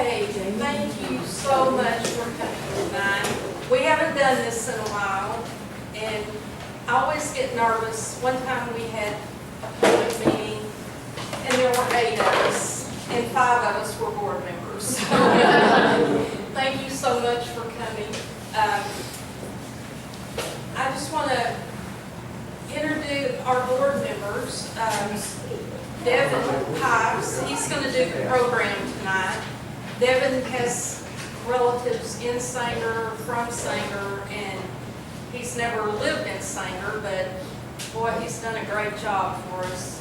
Okay, thank you so much for coming tonight. We haven't done this in a while, and I always get nervous. One time we had a public meeting, and there were 8 of us, and 5 of us were board members. So, thank you so much for coming. I just want to introduce our board members. Devin Pipes, he's going to do the program tonight. Devin has relatives in Sanger, from Sanger, and he's never lived in Sanger, but boy, he's done a great job for us.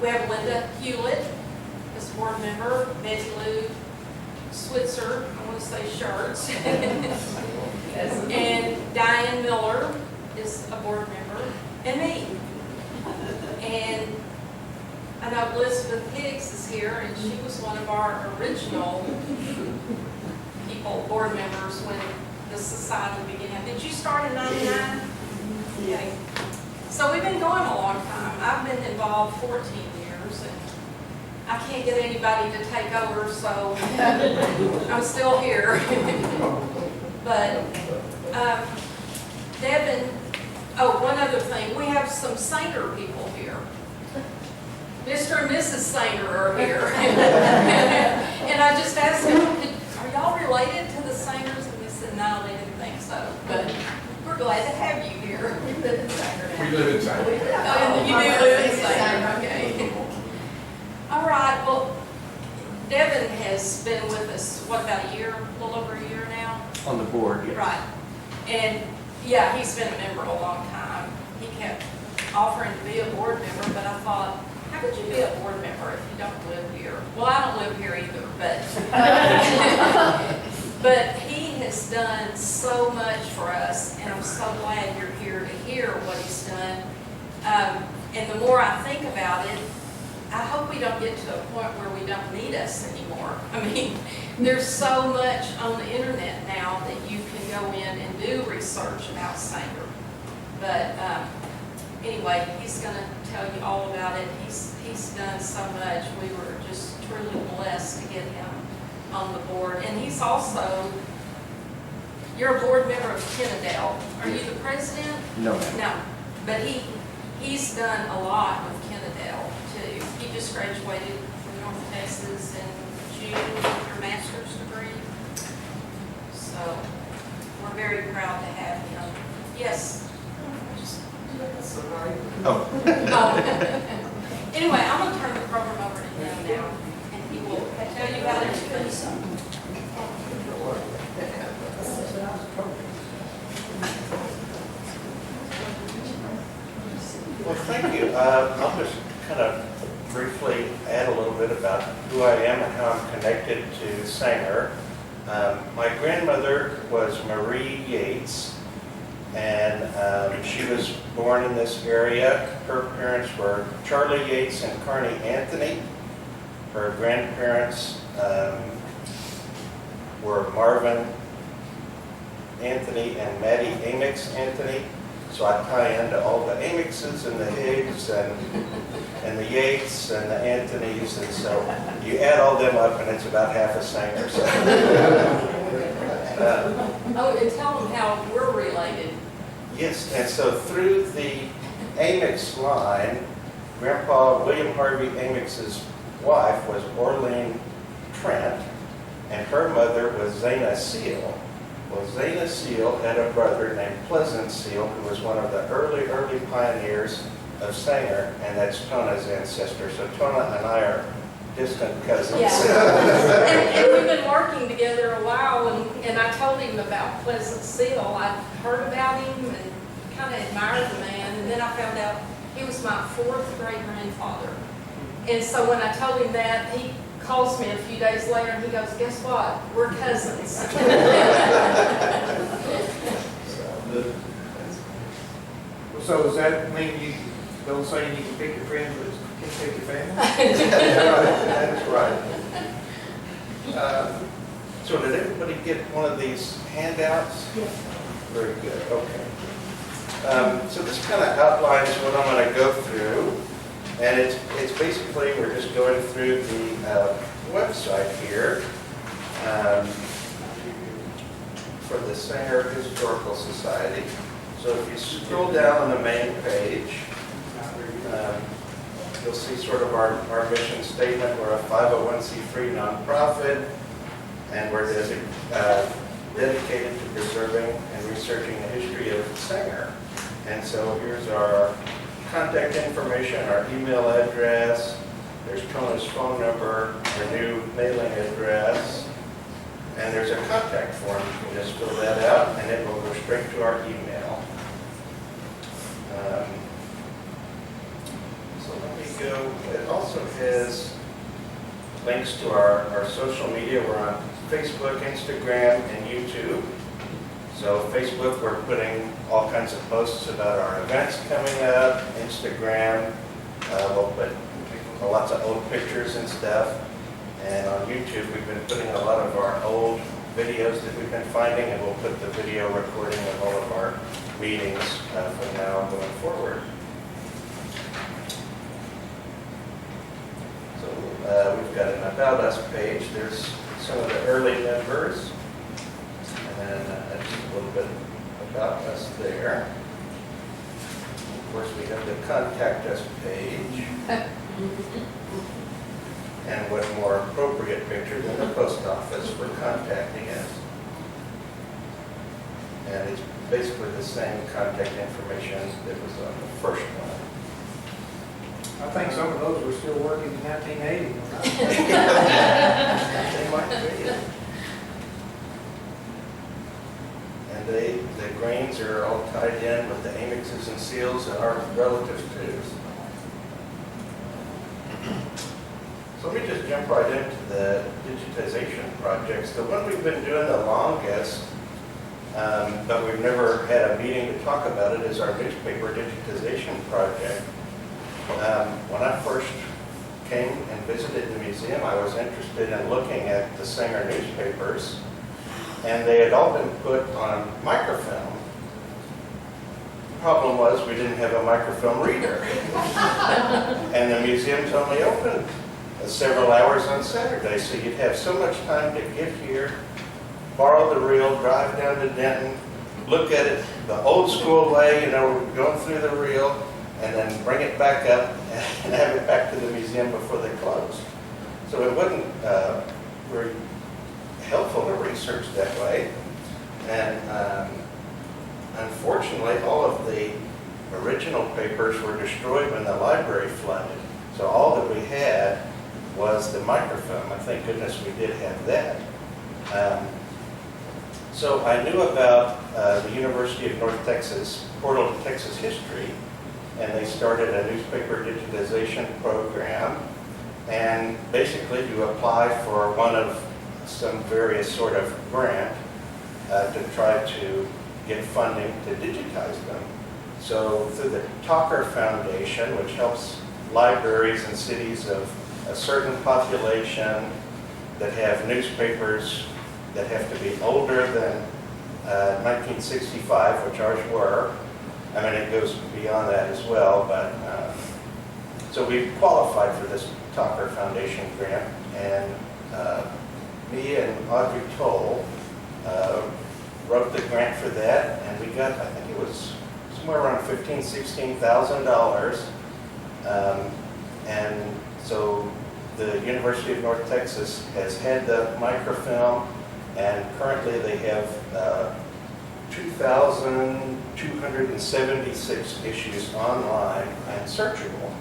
We have Linda Hewlett as board member, Betty Lou Switzer, I want to say Shirts, and Diane Miller is a board member, and me. And I know Elizabeth Higgs is here, and she was one of our original board members when the society began. Did you start in '99? Okay. So we've been going a long time. I've been involved 14 years, and I can't get anybody to take over, so I'm still here. But Devin, oh, one other thing, we have some Sanger people here. Mr. and Mrs. Sanger are here. And I just asked them, are y'all related to the Sangers? And they said, no, they didn't think so. But we're glad to have you here. We live in Sanger now. We live in Sanger. Oh, you do live in Sanger, okay. All right, well, Devin has been with us, what, about a year, a little over a year now? On the board, yes. Right. And yeah, he's been a member a long time. He kept offering to be a board member, but I thought, how could you be a board member if you don't live here? Well, I don't live here either, but but he has done so much for us, and I'm so glad you're here to hear what he's done. And the more I think about it, I hope we don't get to a point where we don't need us anymore. I mean, there's so much on the internet now that you can go in and do research about Sanger. But anyway, he's going to tell you all about it. He's done so much. We were just truly blessed to get him on the board. And he's also, you're a board member of Kennedale. Are you the president? No. No. But he's done a lot with Kennedale too. He just graduated from North Texas in June with your master's degree. So we're very proud to have him. Yes. Oh. Anyway, I'm going to turn the program over to him now, and he will tell you about everything. Well, thank you. I'll just kind of briefly add a little bit about who I am and how I'm connected to Sanger. My grandmother was Marie Yates, and she was born in this area. Her parents were Charlie Yates and Carney Anthony. Her grandparents were Marvin Anthony and Maddie Amix Anthony. So I tie into all the Amixes and the Higgs and the Yates and the Anthonys, and so you add all them up and it's about half a Sanger. So. Oh, and tell them how we're related. Yes, and so through the Amix line, Grandpa William Harvey Amix's wife was Orlean Trent, and her mother was Zana Seal. Well, Zana Seal had a brother named Pleasant Seal, who was one of the early pioneers of Sanger, and that's Tona's ancestor. So Tona and I are distant cousins. Yeah. and we've been working together a while, and I told him about Pleasant Seal. I'd heard about him and kind of admired the man, and then I found out he was my 4th great-grandfather. And so when I told him that, he calls me a few days later and he goes, guess what? We're cousins. So does that mean you don't say you can pick your friends, but you can pick your family? That's right. So did everybody get one of these handouts? Yeah. Very good, okay. So this kind of outlines what I'm going to go through. And it's basically, we're just going through the website here for the Sanger Historical Society. So if you scroll down on the main page, you'll see sort of our mission statement. We're a 501c3 nonprofit, and we're dedicated to preserving and researching the history of Sanger. And so here's our contact information, our email address, there's Tona's phone number, our new mailing address, and there's a contact form. You can just fill that out, and it will go straight to our email. So let me go. It also has links to our social media. We're on Facebook, Instagram, and YouTube. So Facebook, we're putting all kinds of posts about our events coming up. Instagram, we'll put lots of old pictures and stuff. And on YouTube, we've been putting a lot of our old videos that we've been finding, and we'll put the video recording of all of our meetings from now on going forward. So we've got an About Us page. There's some of the early members, and just a little bit about us there. Of course, we have the Contact Us page. And what more appropriate picture than the post office for contacting us. And it's basically the same contact information that was on the first one. I think some of those were still working in 1980. They might be. And the grains are all tied in with the amixes and seals and our relatives too. So let me just jump right into the digitization projects. The one we've been doing the longest, but we've never had a meeting to talk about it, is our newspaper digitization project. When I first came and visited the museum, I was interested in looking at the Sanger newspapers, and they had all been put on microfilm. The problem was we didn't have a microfilm reader, and the museum's only open several hours on Saturday, so you'd have so much time to get here, borrow the reel, drive down to Denton, look at it the old school way, going through the reel, and then bring it back up and have it back to the museum before they close. So it wasn't very helpful to research that way. And unfortunately, all of the original papers were destroyed when the library flooded. So all that we had was the microfilm. And thank goodness we did have that. So I knew about the University of North Texas Portal to Texas History, and they started a newspaper digitization program. And basically you apply for one of some various sort of grant to try to get funding to digitize them. So through the Talker Foundation, which helps libraries and cities of a certain population that have newspapers that have to be older than 1965, which ours were. I mean, it goes beyond that as well, but so we qualified for this Talker Foundation grant, and me and Audrey Toll wrote the grant for that, and we got, I think it was somewhere around $15,000, $16,000. And so the University of North Texas has had the microfilm, and currently they have 2,276 issues online and searchable.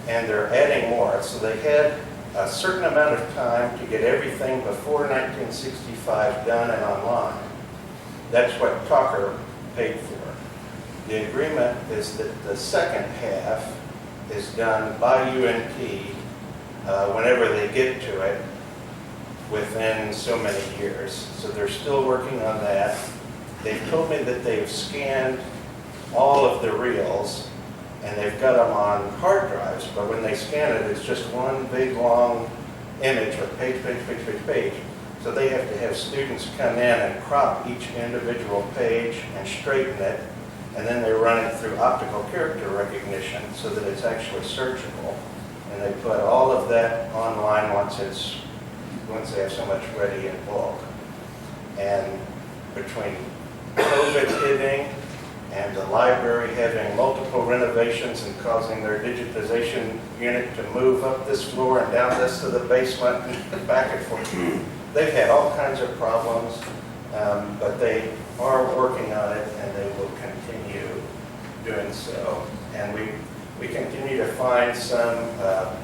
And they're adding more. So they had a certain amount of time to get everything before 1965 done and online. That's what Talker paid for. The agreement is that the second half is done by UNT whenever they get to it within so many years. So they're still working on that. They've told me that they've scanned all of the reels and they've got them on hard drives, but when they scan it, it's just one big long image with page, page, page, page, page. So they have to have students come in and crop each individual page and straighten it and then they run it through optical character recognition so that it's actually searchable. And they put all of that online once they have so much ready in bulk. And between COVID hitting and the library having multiple renovations and causing their digitization unit to move up this floor and down this to the basement and back and forth, they've had all kinds of problems, but they are working on it and they will continue doing so. And we continue to find some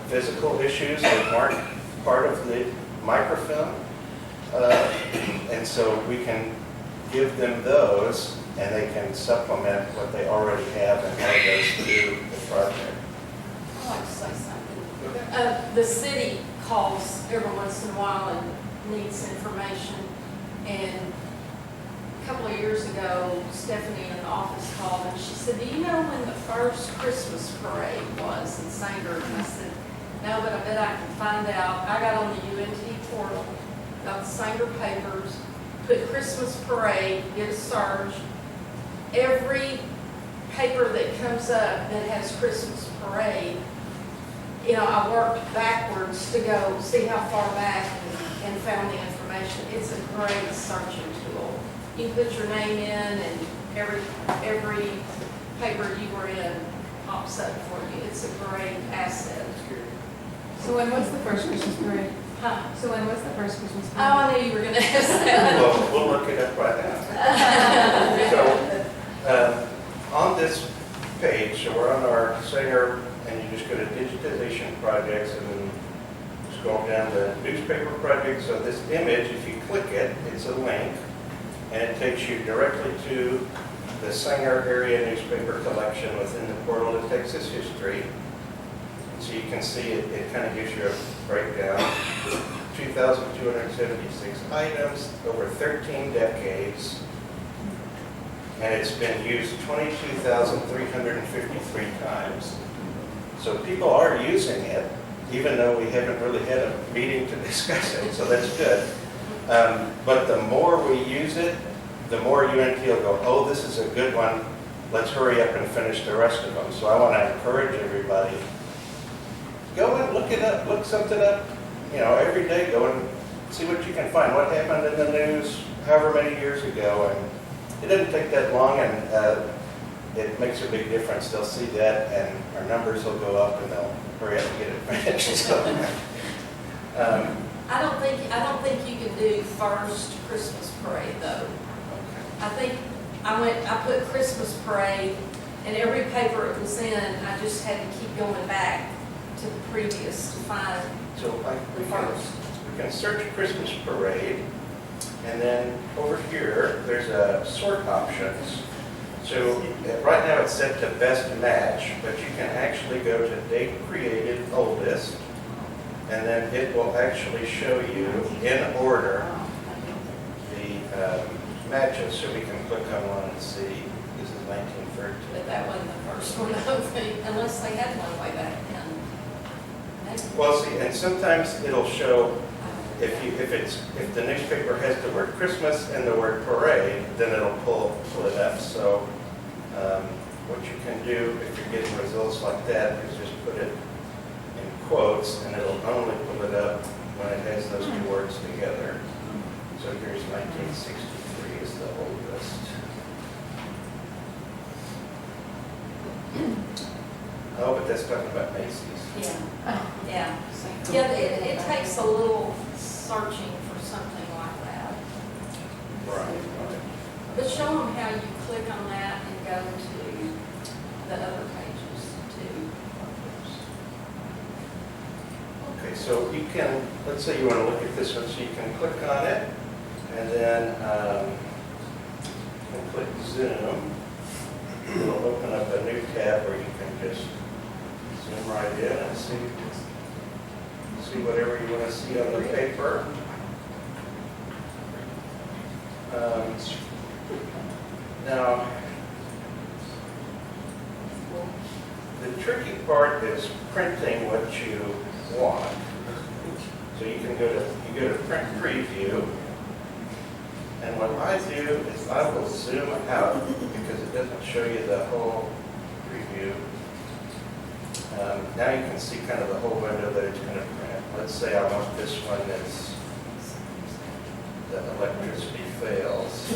physical issues that aren't part of the microfilm. And so we can give them those and they can supplement what they already have and add those to the project. I'd like to say something. The city calls every once in a while and needs information. And a couple of years ago, Stephanie in the office called and she said, do you know when the first Christmas parade was in Sanger? And I said, no, but I bet I can find out. I got on the UNT portal, got the Sanger papers, put Christmas parade, did a search. Every paper that comes up that has Christmas parade, you know, I worked backwards to go see how far back and found the information. It's a great searching tool. You can put your name in and every paper you were in pops up for you. It's a great asset. So when was the first Christmas parade? Huh? So when was the first Christmas Oh, parade? I knew you were going to ask that. Well, we'll look it up right now. So, on this page, so we're on our Sanger, and you just go to digitization projects and then scroll down to newspaper projects. So this image, if you click it, it's a link, and it takes you directly to the Sanger area newspaper collection within the portal. It takes its history. So you can see it kind of gives you a breakdown. 2,276 items over 13 decades. And it's been used 22,353 times. So people are using it, even though we haven't really had a meeting to discuss it, so that's good. But the more we use it, the more UNT will go, oh, this is a good one. Let's hurry up and finish the rest of them. So I want to encourage everybody, go and look it up, look something up, you know, every day. Go and see what you can find. What happened in the news however many years ago. And it doesn't take that long, and it makes a big difference. They'll see that, and our numbers will go up, and they'll hurry up and get it finished. So, I don't think you can do first Christmas parade though. I think I put Christmas parade, and every paper it was in, I just had to keep going back to the previous to find so the first. we can search Christmas parade, and then over here there's a sort options. So right now it's set to best match, but you can actually go to date created oldest, and then it will actually show you in order the matches. So we can click on one and see. This is 1913. But that wasn't the first one, I don't think, unless they had one way back then. Maybe. Well, see, and sometimes it'll show if the newspaper has the word Christmas and the word parade, then it'll pull it up. So what you can do if you're getting results like that is just put it in quotes, and it'll only pull it up when it has those two words together. So here's 1963 is the oldest. Oh, but that's talking about Macy's. Yeah, yeah. Yeah, it takes a little searching for something like that. Right. But show them how you click on that and go to the other pages too. Okay, so you can, let's say you want to look at this one, so you can click on it, and then you can click Zoom. It'll open up a new tab where you can just zoom right in and see whatever you want to see on the paper. Now, the tricky part is printing what you want. So you go to print preview, And what I do is I will zoom out because it doesn't show you the whole preview. Now you can see kind of the whole window that it's going to print. Let's say I want this one that's the electricity fails.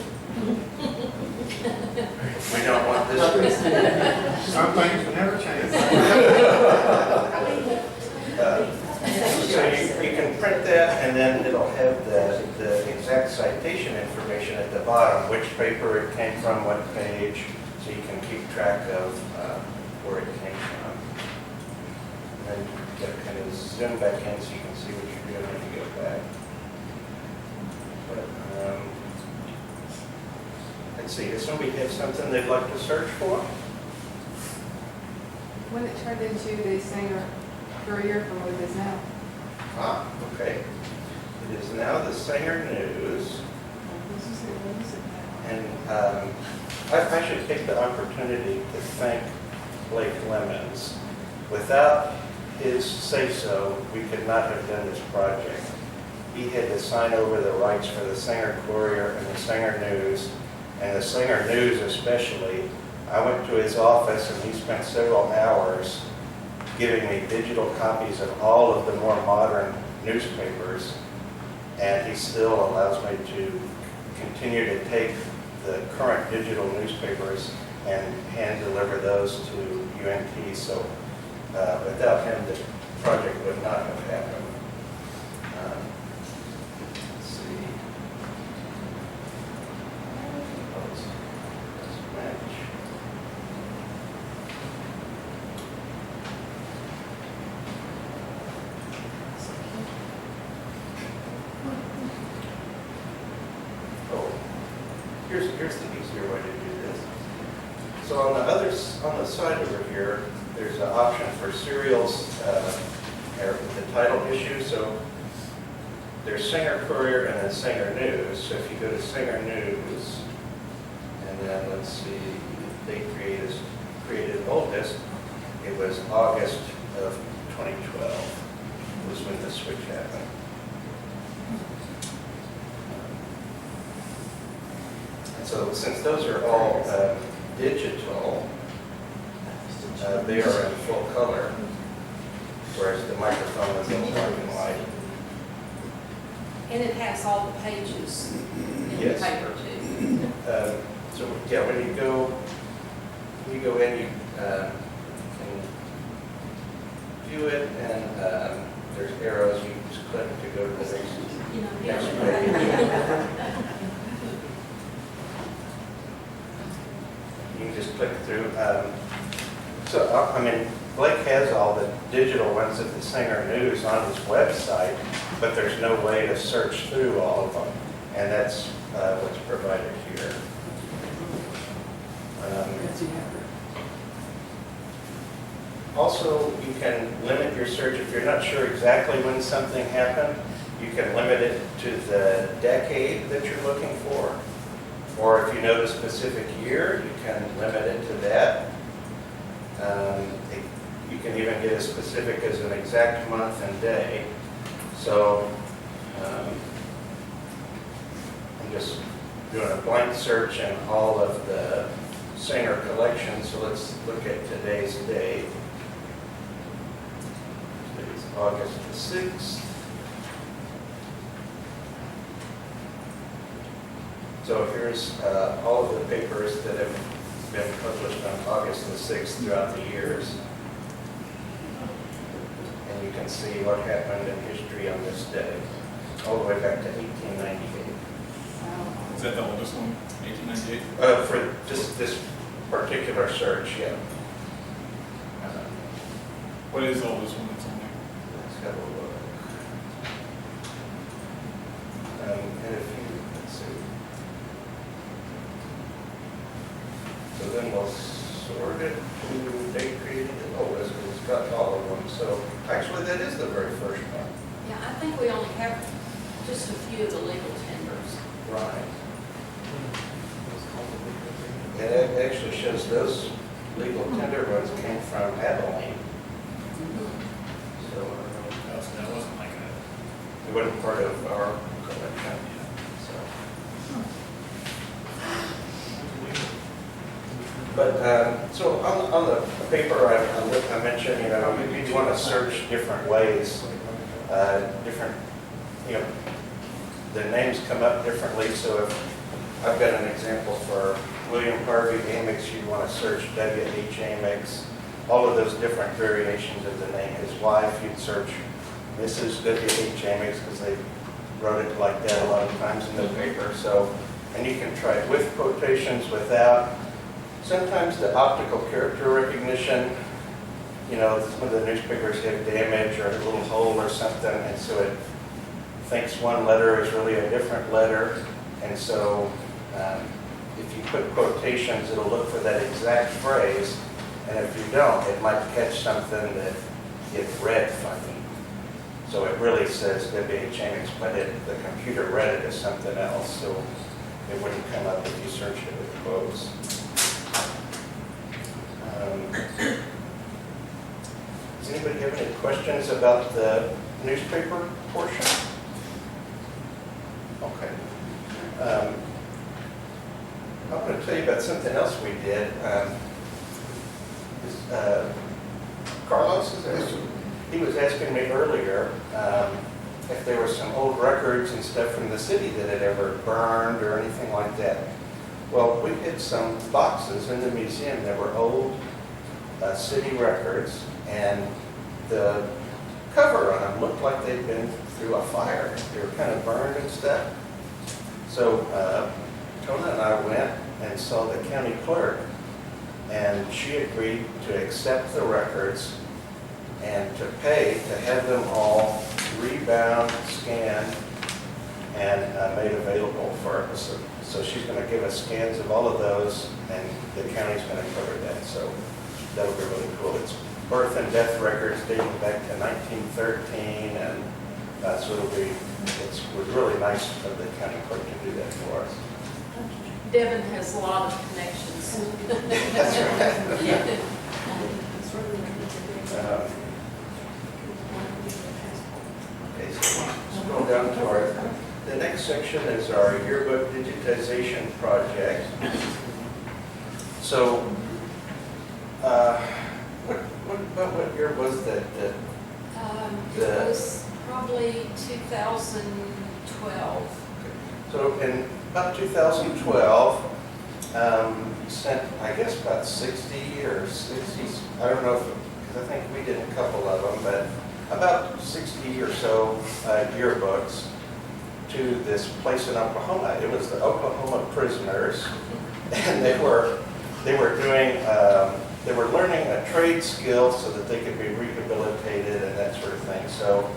We don't want this. Some things will never change. So you can print that, and then it'll have the exact citation information at the bottom, which paper it came from, what page, so you can keep track of where it came from. And then you gotta kind of zoom back in so you can see what you're doing when you go back. But, let's see, does somebody have something they'd like to search for? When it turned into the Sanger Courier from what it is now. Ah, okay. It is now the Sanger News. What is it now? And I should take the opportunity to thank Blake Lemons. Without his say-so, we could not have done this project. He had to sign over the rights for the Sanger Courier and the Sanger News, and the Sanger News especially. I went to his office and he spent several hours giving me digital copies of all of the more modern newspapers, and he still allows me to continue to take the current digital newspapers and hand deliver those to UNT. So without him, the project would not have happened. Let's see. Let's match. Oh, here's the easier way to do this. So on the side over here, there's an option for serials or the title issue. So there's Sanger Courier and then Sanger News. So if you go to Sanger News, and then let's see, the date created oldest, it was August of 2012 was when the switch happened. And so since those are all digital, they are in full color, whereas the microphone is in black and white. And it has all the pages in the Yes. paper too. So yeah, when you go in, you can view it, and there's arrows. You just click to go to the next page. You can just click through. So I mean, Blake has all the digital ones of the Sanger News on his website, but there's no way to search through all of them, and that's what's provided here. Also, you can limit your search if you're not sure exactly when something happened. You can limit it to the decade that you're looking for, or if you know the specific year, you can limit it to that. You can even get as specific as an exact month and day. So I'm just doing a blank search in all of the Sanger collection. So let's look at today's date. It's August the 6th. So here's all of the papers that have been published on August the 6th throughout the years. And you can see what happened in history on this day, all the way back to 1898. Is that the oldest one, 1898? For just this particular search, yeah. What is the oldest one that's on there? Let's have a look. And if you, let's see. So then we'll sort it to date created the oldest, because it's got all of them. So actually, that is the very first one. Yeah, I think we only have just a few of the legal tenders. Right. And it actually shows those legal tender ones came from Abilene. So Oh, so that wasn't like a, it wasn't part of our collection. So. on the paper, I mentioned, you know, you want to search different ways, different, you know, the names come up differently. So if I've got an example for William Harvey Amix, you want to search W.H. Amix, all of those different variations of the name. His wife, you'd search Mrs. W.H. Amix because they wrote it like that a lot of times in the paper. So, and you can try it with quotations, without. Sometimes the optical character recognition, you know, some of the newspapers have damage or a little hole or something, and so it thinks one letter is really a different letter. And so if you put quotations, it'll look for that exact phrase, and if you don't, it might catch something that it read funny. So it really says W.H. Amix, but the computer read it as something else, so it wouldn't come up if you searched it with quotes. Does anybody have any questions about the newspaper portion? Okay. I want to tell you about something else we did. Carlos, he was asking me earlier if there were some old records and stuff from the city that had ever burned or anything like that. Well, we had some boxes in the museum that were old city records, and the cover on them looked like they'd been through a fire. They were kind of burned and stuff. So Tona and I went and saw the county clerk, and she agreed to accept the records and to pay to have them all rebound, scanned, and made available for us. So she's going to give us scans of all of those, and the county's going to cover that. So that'll be really cool. It's birth and death records dating back to 1913, and so it was really nice of the county clerk to do that for us. Devin has a lot of connections. That's right. Yeah. Okay, so scroll down to the next section is our yearbook digitization project. So, what year was that? It was probably 2012. So in about 2012, sent, I guess, about 60 or 60, I don't know, because I think we did a couple of them, but about 60 or so yearbooks to this place in Oklahoma. It was the Oklahoma prisoners, and they were doing, they were learning a trade skill so that they could be rehabilitated and that sort of thing. So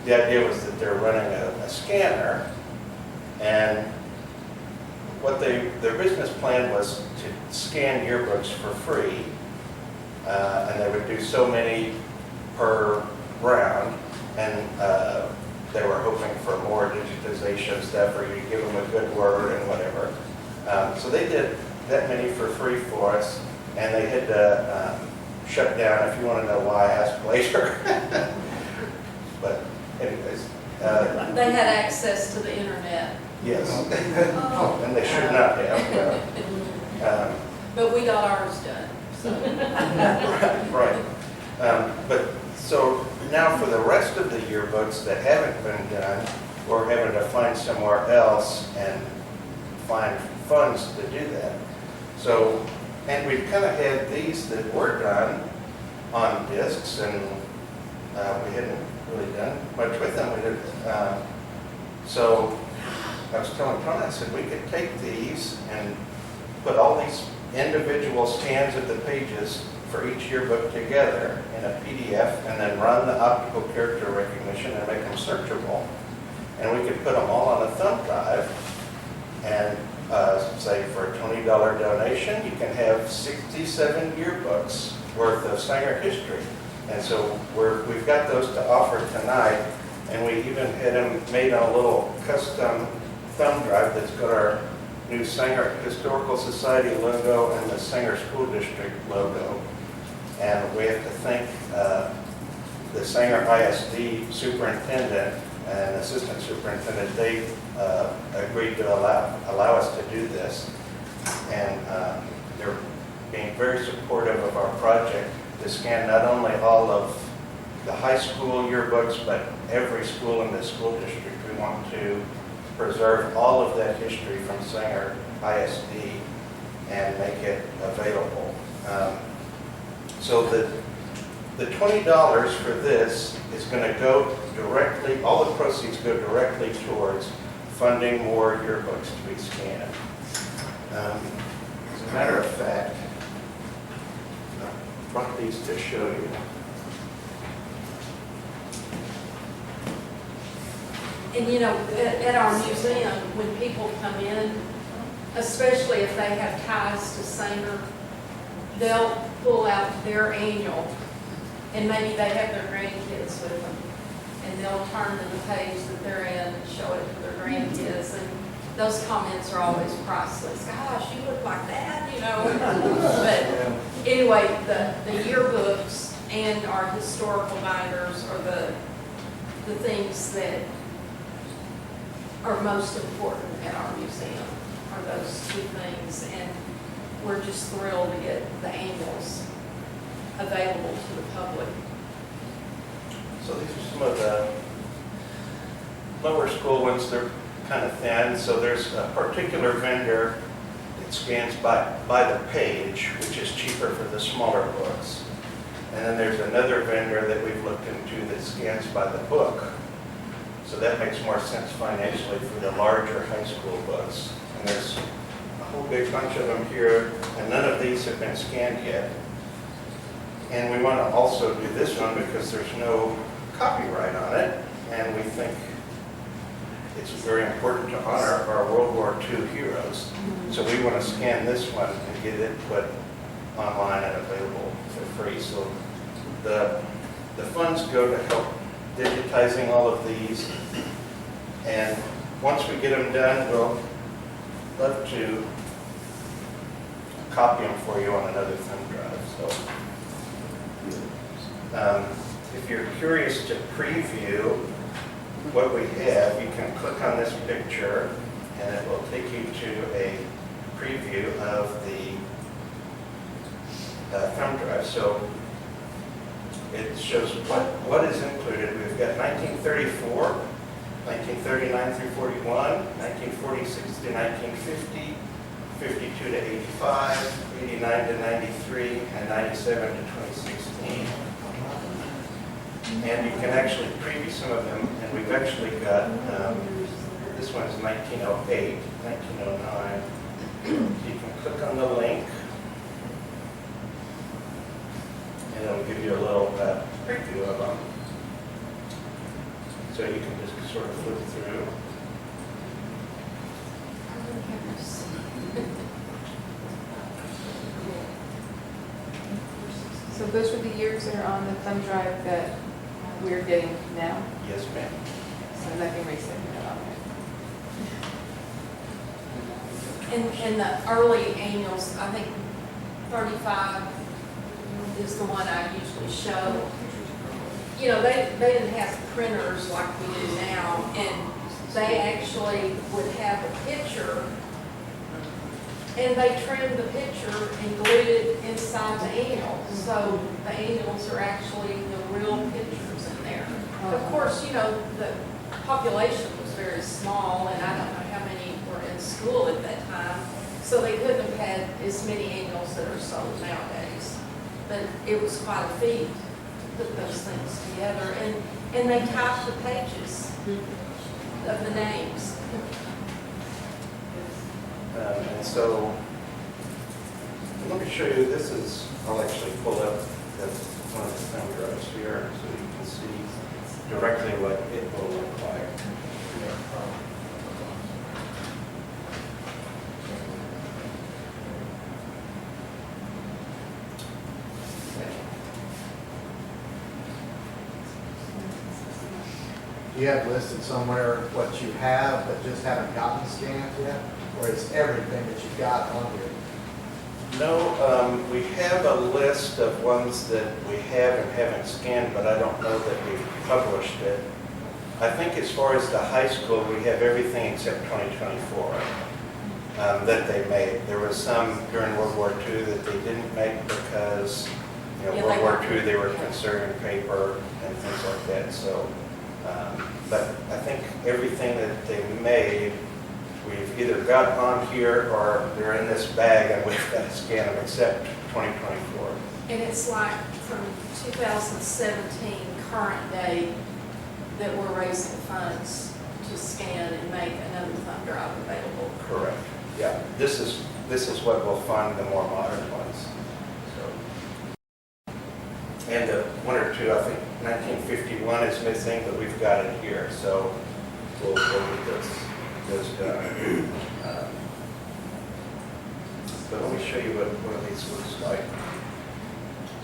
the idea was that they're running a scanner, and their business plan was to scan yearbooks for free, and they would do so many per round, and they were hoping for more digitization stuff, or you give them a good word and whatever. So they did that many for free for us, and they had to shut down. If you want to know why, ask later. But anyways. They had access to the internet. Yes. And they should not have. But we got ours done, so. Right. But so now for the rest of the yearbooks that haven't been done, we're having to find somewhere else and find funds to do that. So, and we've kind of had these that were done on discs, and we hadn't really done much with them. We did, so I was telling Tony, I said we could take these and put all these individual scans of the pages for each yearbook together in a PDF, and then run the optical character recognition and make them searchable. And we could put them all on a thumb drive, and say for a $20 donation, you can have 67 yearbooks worth of Sanger history. And so we've got those to offer tonight, and we even had them made on a little custom thumb drive that's got our new Sanger Historical Society logo and the Sanger School District logo. And we have to thank the Sanger ISD superintendent and assistant superintendent. They agreed to allow us to do this, and they're being very supportive of our project to scan not only all of the high school yearbooks, but every school in the school district. We want to preserve all of that history from Sanger ISD and make it available. So the $20 for this is going to go directly, all the proceeds go directly towards funding more yearbooks to be scanned. As a matter of fact, I brought these to show you. And you know, at our museum, when people come in, especially if they have ties to Sanger, they'll pull out their annual, and maybe they have their grandkids with them, and they'll turn to the page that they're in and show it to their grandkids, and those comments are always priceless. Gosh, you look like that, you know. But anyway, the yearbooks and our historical binders are the things that are most important at our museum, are those two things. And we're just thrilled to get the annuals available to the public. So these are some of the lower school ones. They're kind of thin. So there's a particular vendor that scans by the page, which is cheaper for the smaller books. And then there's another vendor that we've looked into that scans by the book. So that makes more sense financially for the larger high school books. And there's a whole big bunch of them here, and none of these have been scanned yet. And we want to also do this one because there's no copyright on it, and we think it's very important to honor our World War II heroes. So we want to scan this one and get it put online and available for free. So the funds go to help digitizing all of these, and once we get them done, we'll love to copy them for you on another thumb drive. So if you're curious to preview what we have, you can click on this picture and it will take you to a preview of the thumb drive. So it shows what is included. We've got 1934, 1939 through 41, 1946 to 1950, 52 to 85, 89 to 93, and 97 to 2016. And you can actually preview some of them, and we've actually got, this one's 1908, 1909. You can click on the link, and it'll give you a little preview of them. So you can just sort of flip through. So those are the years that are on the thumb drive that we're getting now? Yes, ma'am. So nothing recent on there? And the early annuals, I think 35 is the one I usually show. You know, they didn't have printers like we do now, and they actually would have a picture, and they trimmed the picture and glued it inside the annual. So the annuals are actually the real pictures in there. Of course, you know, the population was very small, and I don't know how many were in school at that time, so they couldn't have had as many annuals that are sold nowadays. But it was quite a feat to put those things together, and they typed the pages of the names. And so, let me show you, this is, I'll actually pull up one of the thumb drives here so you can see directly what it will look like. Do you have listed somewhere what you have but just haven't gotten scanned yet? Or is everything that you've got on here? No, we have a list of ones that we have and haven't scanned, but I don't know that we've published it. I think as far as the high school, we have everything except 2024. that they made. There was some during World War II that they didn't make because, Yeah, they World War weren't- II, they were conserving paper and things like that, so. But I think everything that they made, we've either got on here or they're in this bag and we've got to scan them except 2024. And it's like from 2017, current day, that we're raising funds to scan and make another thumb drive available. Correct. Yeah, this is what will fund the more modern ones. So, and the one or two, I think 1951 is missing, but we've got it here, so we'll get those done. But let me show you what one of these looks like.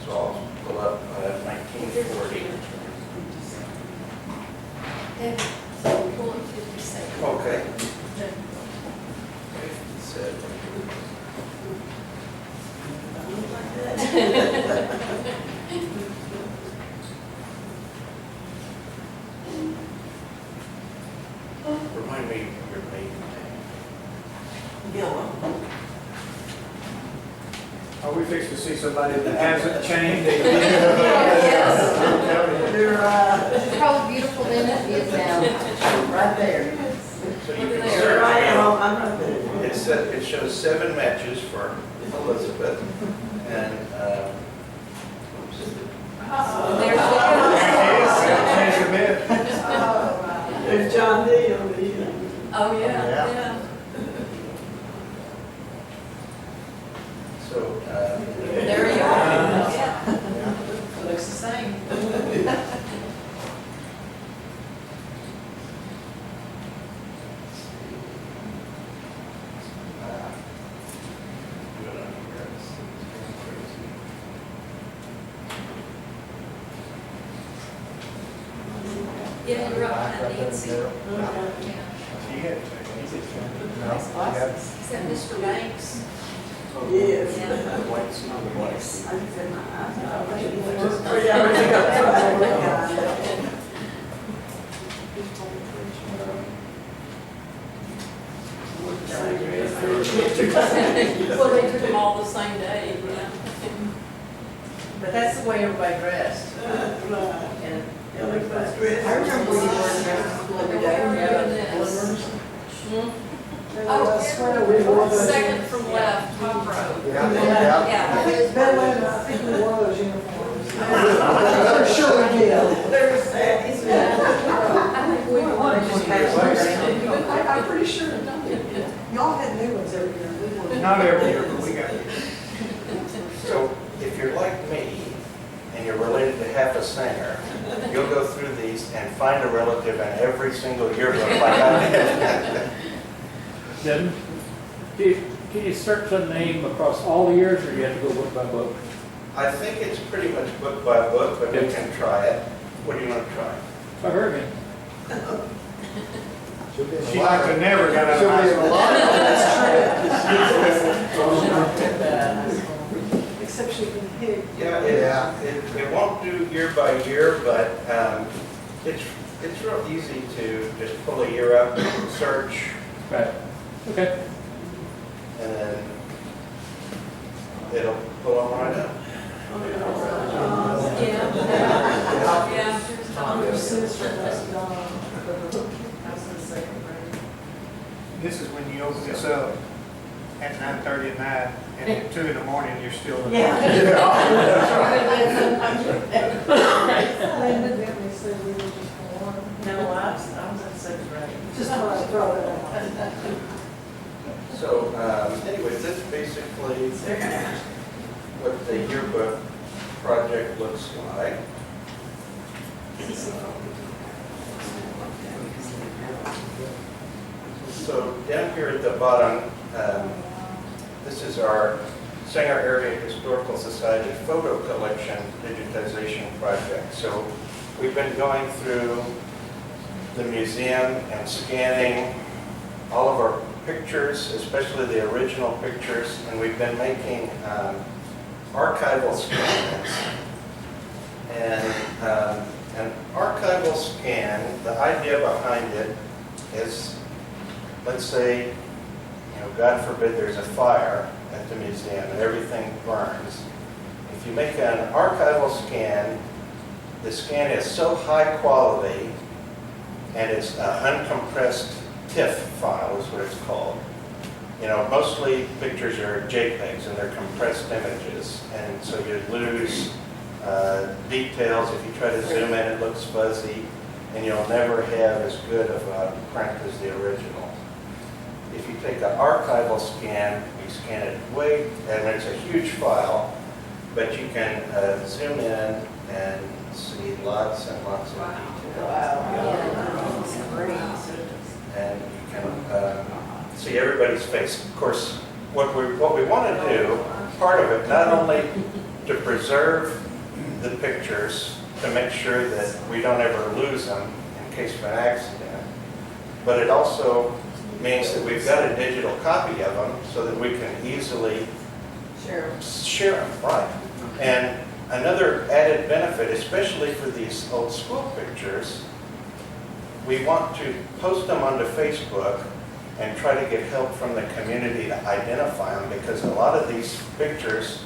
So I'll pull up 1940. Devin, pull it 57. Okay. Said. Remind me of your maiden name. Gilliam. Are we fixing to see somebody that hasn't changed? You're, Probably beautiful then it is now. right there. So you Look at can there. There I am, search. I'm right there. It shows 7 matches for Elizabeth, and There's Change a bit. There's John D. on the end. Oh, yeah, Yeah. yeah. so There you are. Yeah. Looks the same. Yeah, you're up, Nancy. No, Yeah. You had- yeah. Is that Mr. Banks? Yes. Yeah. I just said, I think it was 3 hours ago. Well, they took them all the same day, yeah. But that's the way everybody dressed. Right. And Everybody's I dressed. remember when you were in school every day. Where are you Yeah. in this? I swear we wore those. Second from left, top row. Yeah, yeah. Yeah. I think we wore those uniforms. For sure we did. There's that. I think we won. I'm pretty sure. Y'all had new ones every year. We wore. Not every year, but we got it. So if you're like me and you're related to half a singer, you'll go through these and find a relative in every single yearbook like I did. Devin, can you search a name across all the years, or you have to go book by book? I think it's pretty much book by book, but we Okay. can try it. What do you want to try? I heard it. She'll be in the She like library. to never got out of She'll high be in the school. library. Except she can hit. Yeah, Yeah. it won't do year by year, but it's real easy to just pull a year up, search, Right. Okay. and then it'll pull them right up. Yeah. Yeah. Your sister was gone. I was in the second grade. This is when you open this up at 9:30 at night, and at 2 in the morning, you're still in. Yeah. No, I was in second grade. Just thought I'd throw it out. So anyway, this is basically what the yearbook project looks like. So down here at the bottom, this is our Sanger Area Historical Society photo collection digitization project. So we've been going through the museum and scanning all of our pictures, especially the original pictures, and we've been making archival scans. And an archival scan, the idea behind it is, let's say God forbid there's a fire at the museum and everything burns. If you make an archival scan, the scan is so high quality, and it's an uncompressed TIFF file is what it's called. Mostly pictures are JPEGs and they're compressed images, and so you lose details. If you try to zoom in, it looks fuzzy, and you'll never have as good of a print as the original. If you take an archival scan, you scan it and it's a huge file, but you can zoom in and see lots and lots of detail. And you can see everybody's face. Of course, what we want to do, part of it, not only to preserve the pictures, to make sure that we don't ever lose them in case of an accident, but it also means that we've got a digital copy of them so that we can easily share them, right? And another added benefit, especially for these old school pictures, we want to post them onto Facebook and try to get help from the community to identify them, because a lot of these pictures,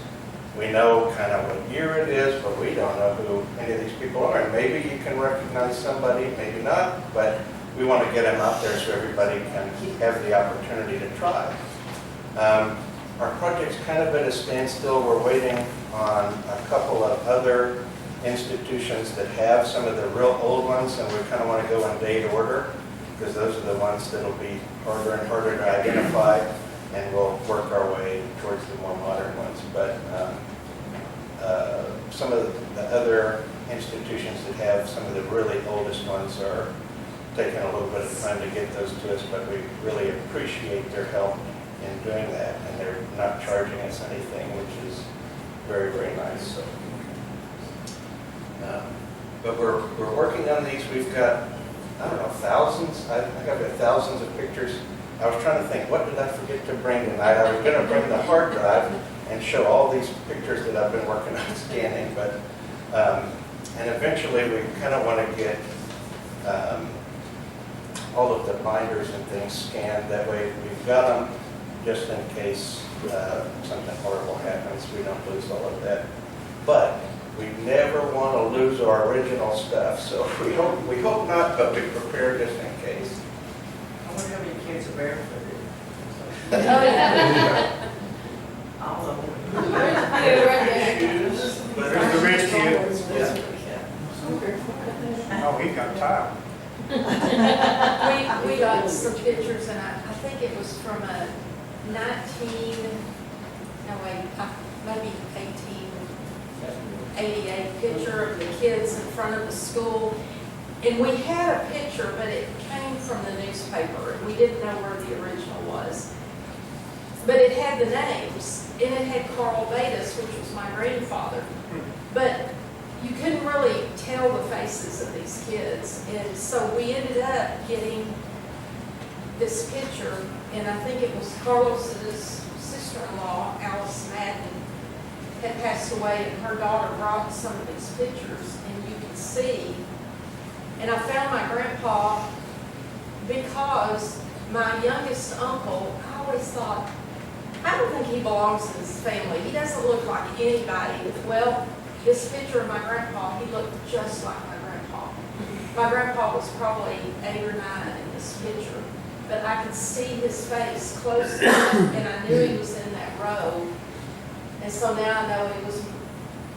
we know kind of what year it is, but we don't know who any of these people are. And maybe you can recognize somebody, maybe not, but we want to get them out there so everybody can have the opportunity to try. Our project's kind of at a standstill. We're waiting on a couple of other institutions that have some of the real old ones, and we kind of want to go in date order, because those are the ones that'll be harder and harder to identify, and we'll work our way towards the more modern ones. But some of the other institutions that have some of the really oldest ones are taking a little bit of time to get those to us, but we really appreciate their help in doing that, and they're not charging us anything, which is very, very nice. So, but we're working on these. We've got, I don't know, thousands. I think I've got thousands of pictures. I was trying to think, what did I forget to bring tonight? I was going to bring the hard drive and show all these pictures that I've been working on scanning, but and eventually we kind of want to get all of the binders and things scanned. That way we've got them just in case something horrible happens. We don't lose all of that. But we never want to lose our original stuff, so we hope not, but we prepare just in case. I wonder how many kids are barefooted. All of them. Shoes, but There's the rich kid. yeah. Oh, he got tired. We got some pictures, and I think it was from a maybe 1888 picture of the kids in front of the school. And we had a picture, but it came from the newspaper, and we didn't know where the original was. But it had the names, and it had Carl Batis, which was my grandfather. But you couldn't really tell the faces of these kids. And so we ended up getting this picture, and I think it was Carlos's sister-in-law, Alice Madden, had passed away, and her daughter brought some of these pictures, and you can see. And I found my grandpa because my youngest uncle, I always thought, I don't think he belongs in this family. He doesn't look like anybody. Well, this picture of my grandpa, he looked just like my grandpa. My grandpa was probably 8 or 9 in this picture, but I could see his face close enough, and I knew he was in that row. And so now I know it was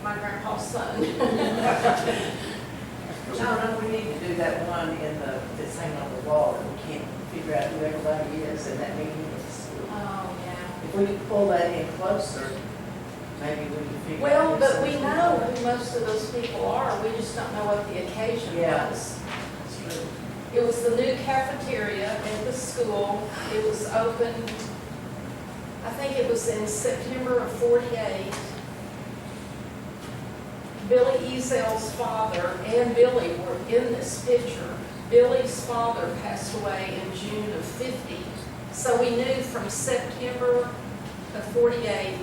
my grandpa's son. No, we need to do that one that's hanging on the wall that we can't figure out who everybody is in that meeting with the school. Oh, yeah. If we could pull that in closer, maybe we can figure out. Well, who but some we of know them who most of those people are. We just don't know what the occasion Yeah. was. are. That's true. It was the new cafeteria at the school. It was opened, I think it was in September of '48. Billy Ezel's father and Billy were in this picture. Billy's father passed away in June of '50. So we knew from September of '48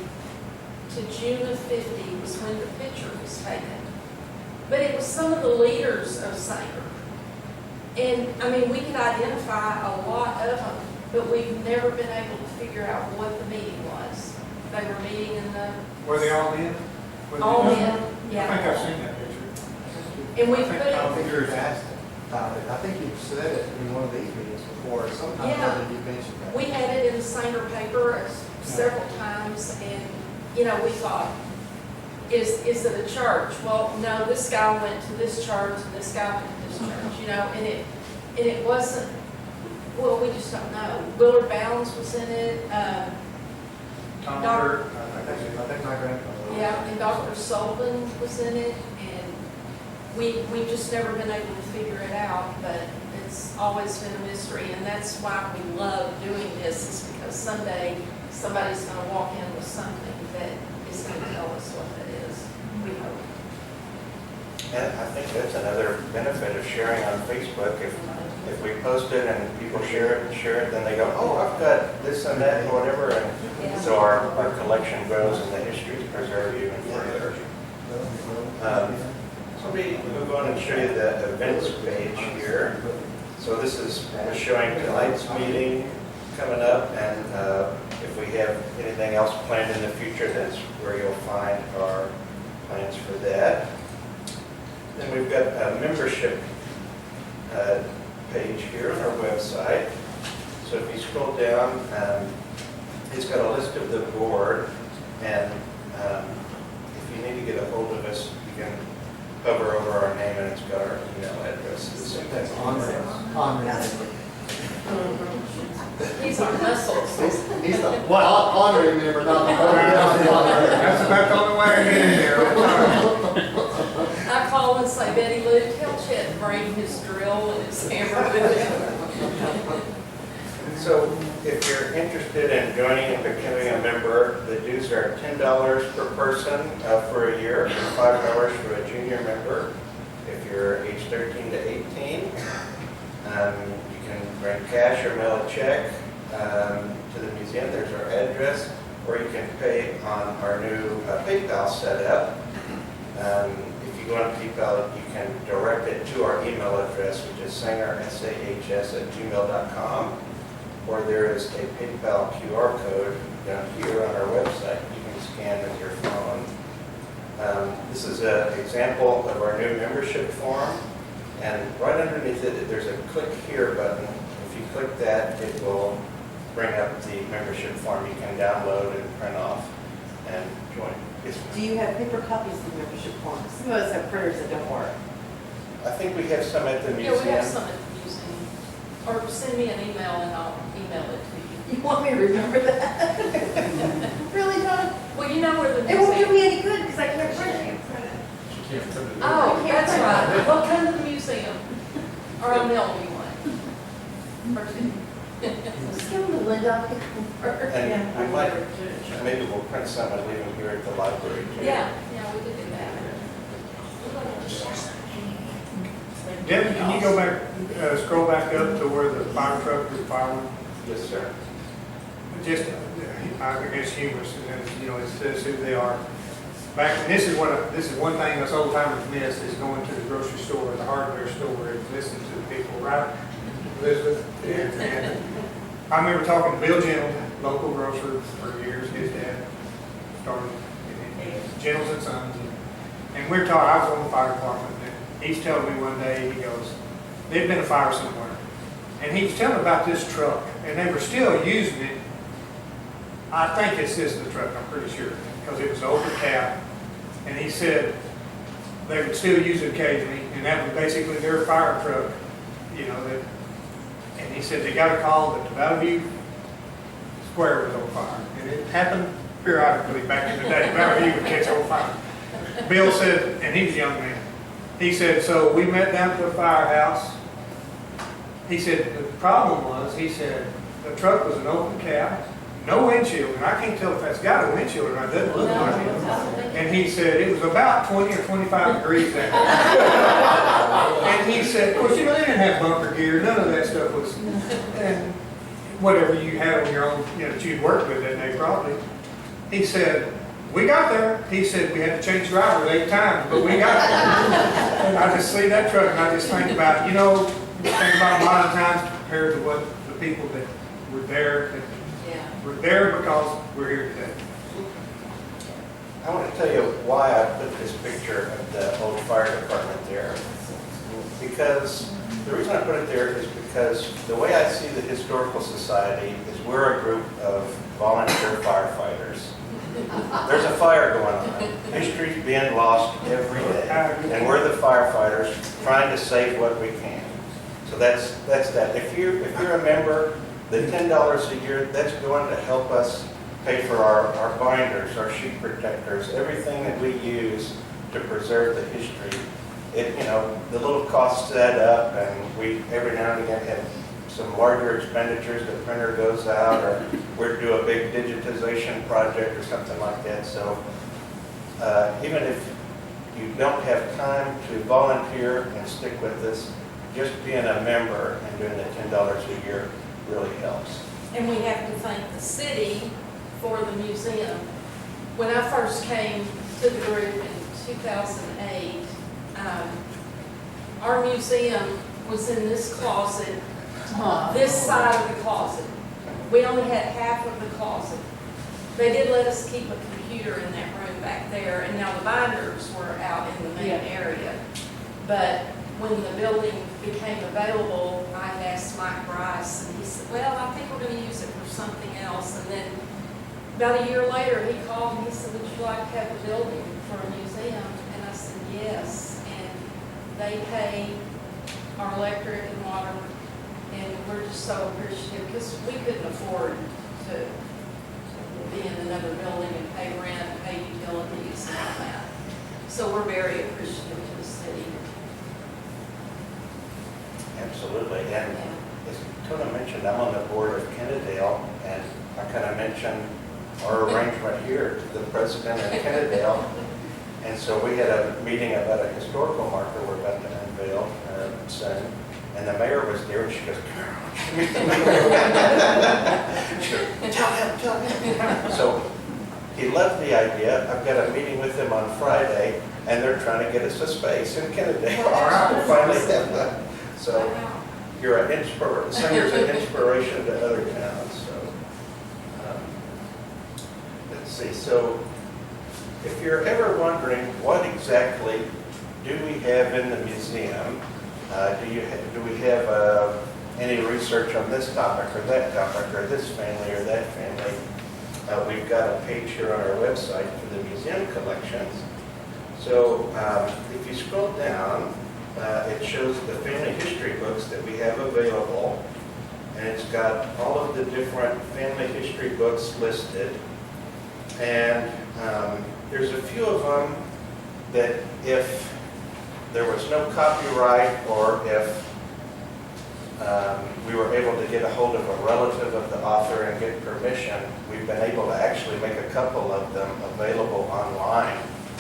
to June of '50 was when the picture was taken. But it was some of the leaders of Sanger. And, I mean, we could identify a lot of them. but we've never been able to figure out what the meeting was. They were meeting in the, Were they all in? Were they- all in, I think yeah. I've seen that picture. And we I think put it- I don't think you were asked about it. I think you've said it in one of these meetings before, sometimes Yeah. you mentioned that. We had it in the Sanger paper several times, and, you know, we thought, is it a church? Well, no, this guy went to this church, and this guy went to this church, you know, and it wasn't, well, we just don't know. Willard Bounds was in it, Tom Doctor- Burke, I think my grandfather. yeah, and Dr. Sullivan was in it, and we've just never been able to figure it out, but it's always been a mystery, and that's why we love doing this, is because someday somebody's gonna walk in with something that is gonna tell us what that is, we hope. And I think that's another benefit of sharing on Facebook. If we post it and people share it, then they go, oh, I've got this and that and whatever, and so our collection grows and the history is preserved even further. So let me move on and show you the events page here. So this is just showing tonight's meeting coming up, and if we have anything else planned in the future, that's where you'll find our plans for that. Then we've got a membership page here on our website. So if you scroll down, it's got a list of the board, and if you need to get a hold of us, you can hover over our name and it's got our email addresses. That's on These are muscles. He's the, well, honoring member, not the honoring. That's about the only way I get in there. I call and say, Betty Lou, tell Chet to bring his drill and his hammer with him. So if you're interested in joining and becoming a member, the dues are $10 per person for a year, and $5 for a junior member. If you're age 13 to 18, you can bring cash or mail a check to the museum. There's our address, or you can pay on our new PayPal setup. If you go on PayPal, you can direct it to our email address, which is sangersahs@gmail.com. Or there is a PayPal QR code down here on our website you can scan with your phone. This is an example of our new membership form, and right underneath it, there's a click here button. If you click that, it will bring up the membership form you can download and print off and join. Yes, ma'am. Do you have paper copies of the membership forms? Some of us have printers that don't work. I think we have some at the Yeah, museum. we have some at the museum. Or send me an email and I'll email it to You want me to remember that? Really, Don? you. Well, you know where the It won't do museum. me any good because I can't print it. She can't print it. Oh, that's right. Well, come to the museum. Or I'll mail you one. Or two. Just give them to Linda. And we might, maybe we'll print some and leave them here at the library too. Yeah, we could do that. Devin, can you go back, scroll back up to where the fire truck is firing? Yes, sir. Just, I guess humorous, and you know, it says who they are. Back, and this is one thing us old timers miss, is going to the grocery store, or the hardware store, and listening to the people, right? Elizabeth, and I remember talking to Bill Gentle, local grocer for years, his dad started, and Gentles and Sons, and we were talking, I was on the fire department, and he's telling me one day, he goes, there'd been a fire somewhere, and he was telling about this truck, and they were still using it. I think this is the truck, I'm pretty sure, because it was an open cab, and he said they would still use it occasionally, and that was basically their fire truck, you know, that, and he said they got a call that the Valley View Square was on fire, and it happened periodically back in the day. Valley View would catch on fire. Bill said, and he was a young man, he said, so we met down at the firehouse. He said, the problem was, he said, the truck was an open cab, no windshield, and I can't tell if that's got a windshield or not, it doesn't look like it. And he said, it was about 20 or 25 degrees that day. And he said, of course, you know, they didn't have bumper gear, none of that stuff was, and whatever you had on your own, you know, that you'd worked with that day probably. He said, we got there. He said, we had to change drivers 8 times, but we got there. And I just see that truck and I just think about, you know, think about modern times compared to what the people that we're there, Yeah. we're there because we're here today. I want to tell you why I put this picture of the old fire department there. Because, the reason I put it there is because the way I see the Historical Society is we're a group of volunteer firefighters. There's a fire going on. History's being lost every day. And we're the firefighters trying to save what we can. So that's that. If you're a member, the $10 a year, that's going to help us pay for our binders, our sheet protectors, everything that we use to preserve the history. The little costs add up, and we every now and again have some larger expenditures. The printer goes out, or we're do a big digitization project or something like that. So even if you don't have time to volunteer and stick with us, just being a member and doing the $10 a year really helps. And we have to thank the city for the museum. When I first came to the group in 2008, our museum was in this closet, this side of the closet. We only had half of the closet. They did let us keep a computer in that room back there, and now the binders were out in the main area. But when the building became available, I asked Mike Bryce, and he said, well, I think we're going to use it for something else. And then about a year later, he called and he said, would you like to have a building for a museum? And I said, yes. And they pay our electric and water, and we're just so appreciative because we couldn't afford to be in another building and pay rent, pay utilities and all that. So we're very appreciative to the city. Absolutely. And as Tona mentioned, I'm on the board of Kennedale, and I kind of mentioned our arrangement here to the president of Kennedale. And so we had a meeting about a historical marker we're about to unveil soon. And the mayor was there, and she goes, Carol, you meet the mayor. She goes, tell him. So he loved the idea. I've got a meeting with him on Friday, and they're trying to get us a space in Kennedale. Wow. We'll finally have that. So you're Singer's an inspiration to other towns. So let's see. So if you're ever wondering what exactly do we have in the museum, do we have any research on this topic or that topic or this family or that family? We've got a page here on our website for the museum collections. So if you scroll down, it shows the family history books that we have available, and it's got all of the different family history books listed. And there's a few of them that if there was no copyright, or if we were able to get a hold of a relative of the author and get permission, we've been able to actually make a couple of them available online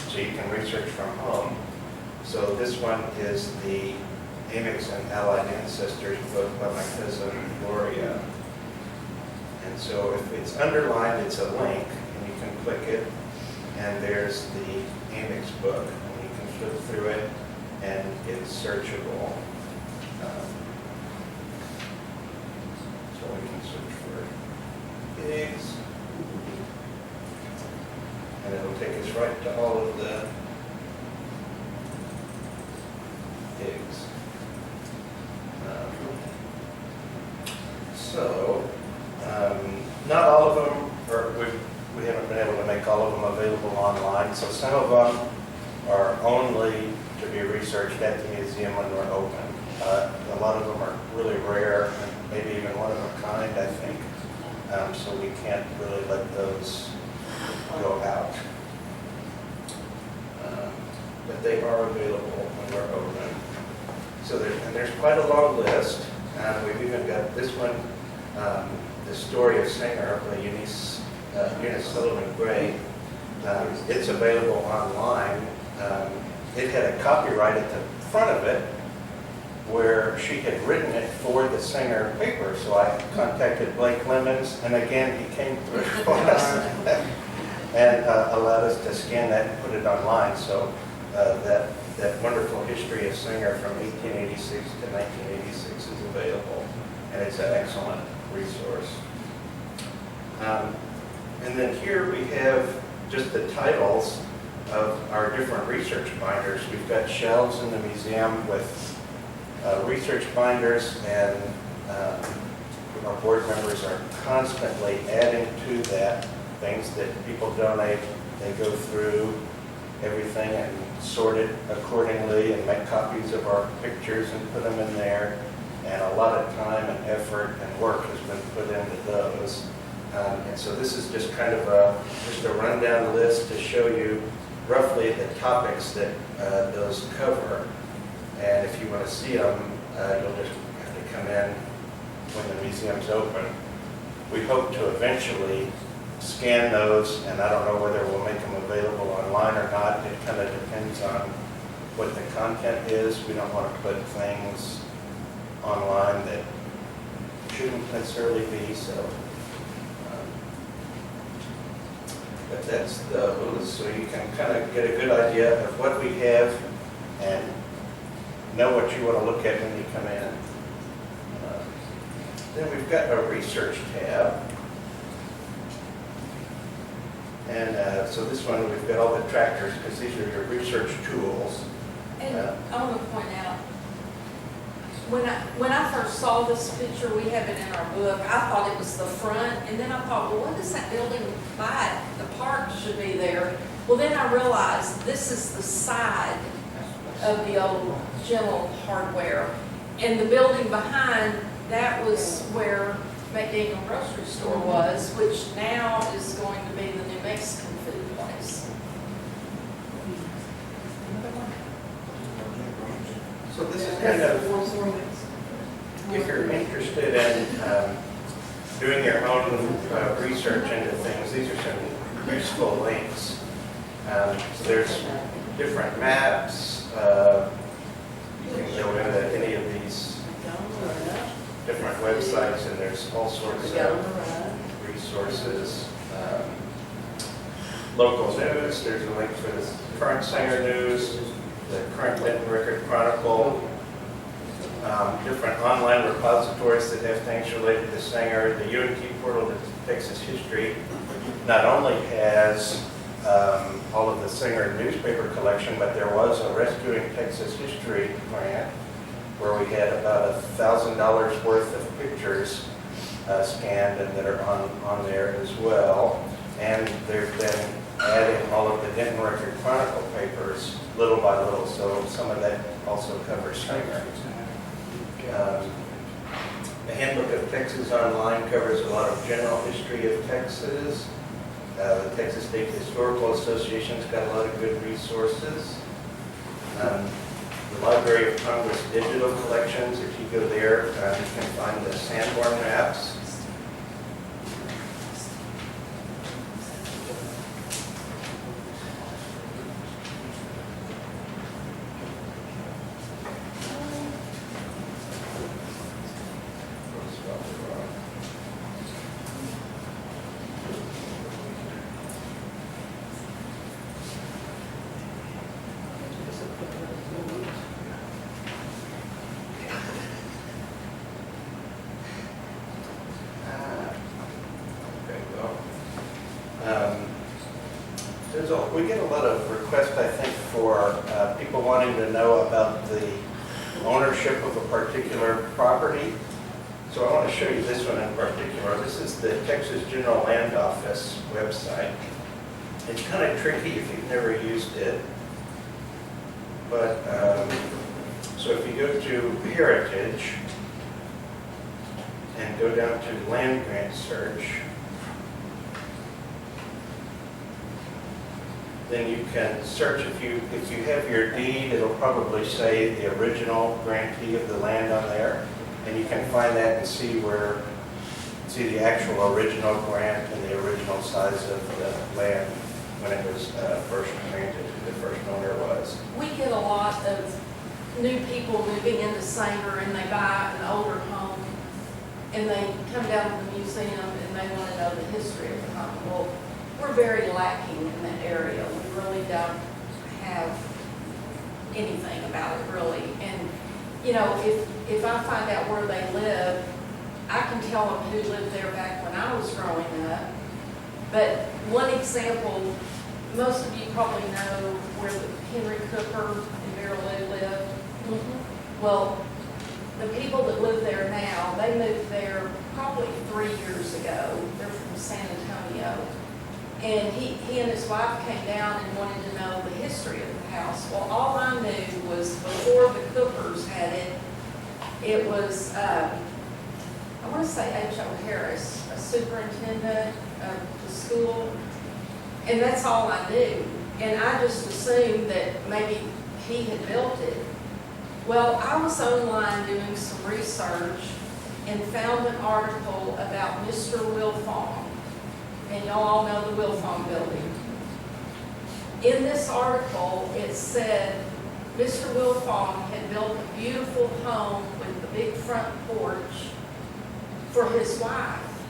so you can research from home. So this one is the Amix and Allied Ancestors book by my cousin Gloria. And so if it's underlined, it's a link, and you can click it, and there's the Amix book, and you can flip through it, and it's searchable. So we can search for pigs, and it'll take us right to all of the pigs. Not all of them, or we haven't been able to make all of them available online, so some of them are only to be researched at the museum when we're open. A lot of them are really rare, and maybe even one of a kind, I think. So we can't really let those go out. But they are available when we're open. So there's quite a long list. We've even got this one, The Story of Singer by Eunice Sullivan Gray. It's available online. It had a copyright at the front of it where she had written it for the Singer paper. So I contacted Blake Lemons, and again, he came through for us and allowed us to scan that and put it online. So that wonderful history of Singer from 1886 to 1986 is available, and it's an excellent resource. And then here we have just the titles of our different research binders. We've got shelves in the museum with research binders, and our board members are constantly adding to that things that people donate. They go through everything and sort it accordingly and make copies of our pictures and put them in there. And a lot of time and effort and work has been put into those. And so this is just kind of just a rundown list to show you roughly the topics that those cover. And if you want to see them, you'll just have to come in when the museum's open. We hope to eventually scan those, and I don't know whether we'll make them available online or not. It kind of depends on what the content is. We don't want to put things online that shouldn't necessarily be, so. But that's those, so you can kind of get a good idea of what we have and know what you want to look at when you come in. Then we've got a research tab. And so this one, we've got all the tractors, because these are your research tools. And I want to point out, when I first saw this picture, we have it in our book, I thought it was the front, and then I thought, well, what is that building by? The park should be there. Well, then I realized this is the side of the old General Hardware. And the building behind, that was where McDaniel Grocery Store was, which now is going to be the New Mexican food place. So this is kind of, if you're interested in doing your own research into things, these are some useful links. So there's different maps. You can go into any of these different websites, and there's all sorts of resources. Local news, there's a link for the current Sanger News, the current Denton Record Chronicle, different online repositories that have things related to Sanger. The UNT portal to Texas History not only has all of the Sanger newspaper collection, but there was a Rescuing Texas History grant where we had about $1,000 worth of pictures scanned and that are on there as well. And they've been adding all of the Denton Record Chronicle papers little by little, so some of that also covers Sanger. The Handbook of Texas Online covers a lot of general history of Texas. The Texas State Historical Association's got a lot of good resources. The Library of Congress digital collections, if you go there, you can find the Sanborn maps. We get a lot of requests, I think, for people wanting to know about the ownership of a particular property. So I want to show you this one in particular. This is the Texas General Land Office website. It's kind of tricky if you've never used it. But, so if you go to Heritage and go down to Land Grant Search, then you can search, if you have your deed, it'll probably say the original grantee of the land on there, and you can find that and see the actual original grant and the original size of the land when it was first granted, who the first owner was. We get a lot of new people moving into Sanger, and they buy an older home, and they come down to the museum and they want to know the history of the home. Well, we're very lacking in that area. We really don't have anything about it, really. And, you know, if I find out where they live, I can tell them who lived there back when I was growing up. But one example, most of you probably know where Henry Cooper and Vera Lou lived. Well, the people that live there now, they moved there probably 3 years ago. They're from San Antonio. And he and his wife came down and wanted to know the history of the house. Well, all I knew was before the Coopers had it, it was, I want to say H.O. Harris, a superintendent of the school. And that's all I knew. And I just assumed that maybe he had built it. Well, I was online doing some research and found an article about Mr. Wilfong. And y'all all know the Wilfong building. In this article, it said Mr. Wilfong had built a beautiful home with the big front porch for his wife.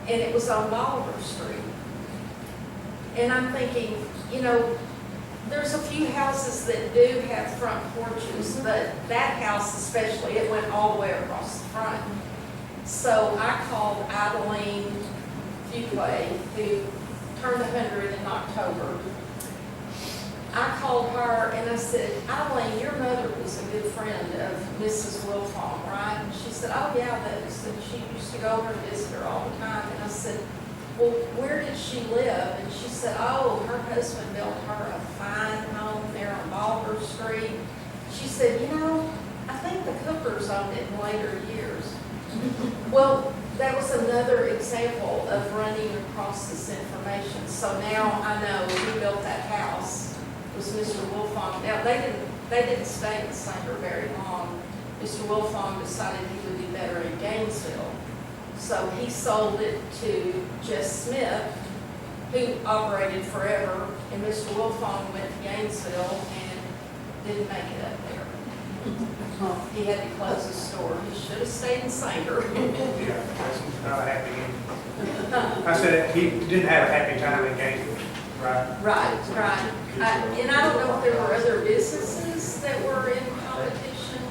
And it was on Bolivar Street. And I'm thinking, you know, there's a few houses that do have front porches, but that house especially, it went all the way across the front. So I called Adeline Fuquay, who turned 100 in October. I called her and I said, Adeline, your mother was a good friend of Mrs. Wilfong, right? And she said, oh yeah, that is, and she used to go over and visit her all the time. And I said, well, where did she live? And she said, oh, her husband built her a fine home there on Bolivar Street. She said, you know, I think the Coopers owned it in later years. Well, that was another example of running across this information. So now I know who built that house was Mr. Wilfong. Now, they didn't stay in Sanger very long. Mr. Wilfong decided he would be better in Gainesville. So he sold it to Jess Smith, who operated forever, and Mr. Wilfong went to Gainesville and didn't make it up there. He had to close his store. He should have stayed in Sanger. Yeah, that's not a happy ending. I said he didn't have a happy time in Gainesville, right? Right. And I don't know if there were other businesses that were in competition.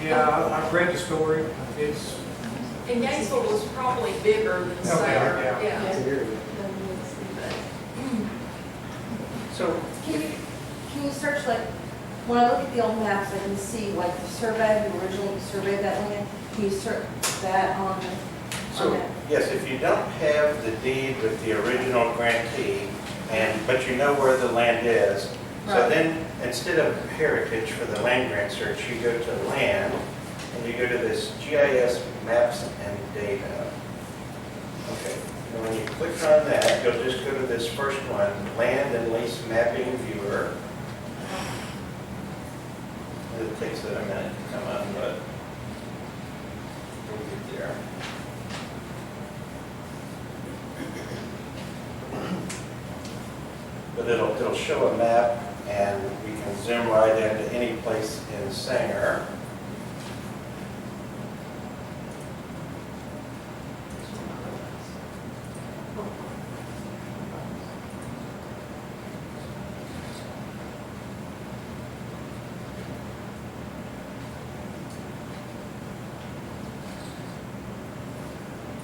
Yeah, I've read the story. It's, And Gainesville was probably bigger than Sanger. yeah. So can you search, like, when I look at the old maps, I can see like the survey, who originally surveyed that land, can you search that on So, that? yes, if you don't have the deed with the original grantee, but you know where the land is, so Right. then instead of heritage for the land grant search, you go to land, and you go to this GIS maps and data. Okay, and when you click on that, you'll just go to this first one, land and lease mapping viewer. It takes it a minute to come up, but we'll get there. But it'll show a map, and we can zoom right into any place in Sanger.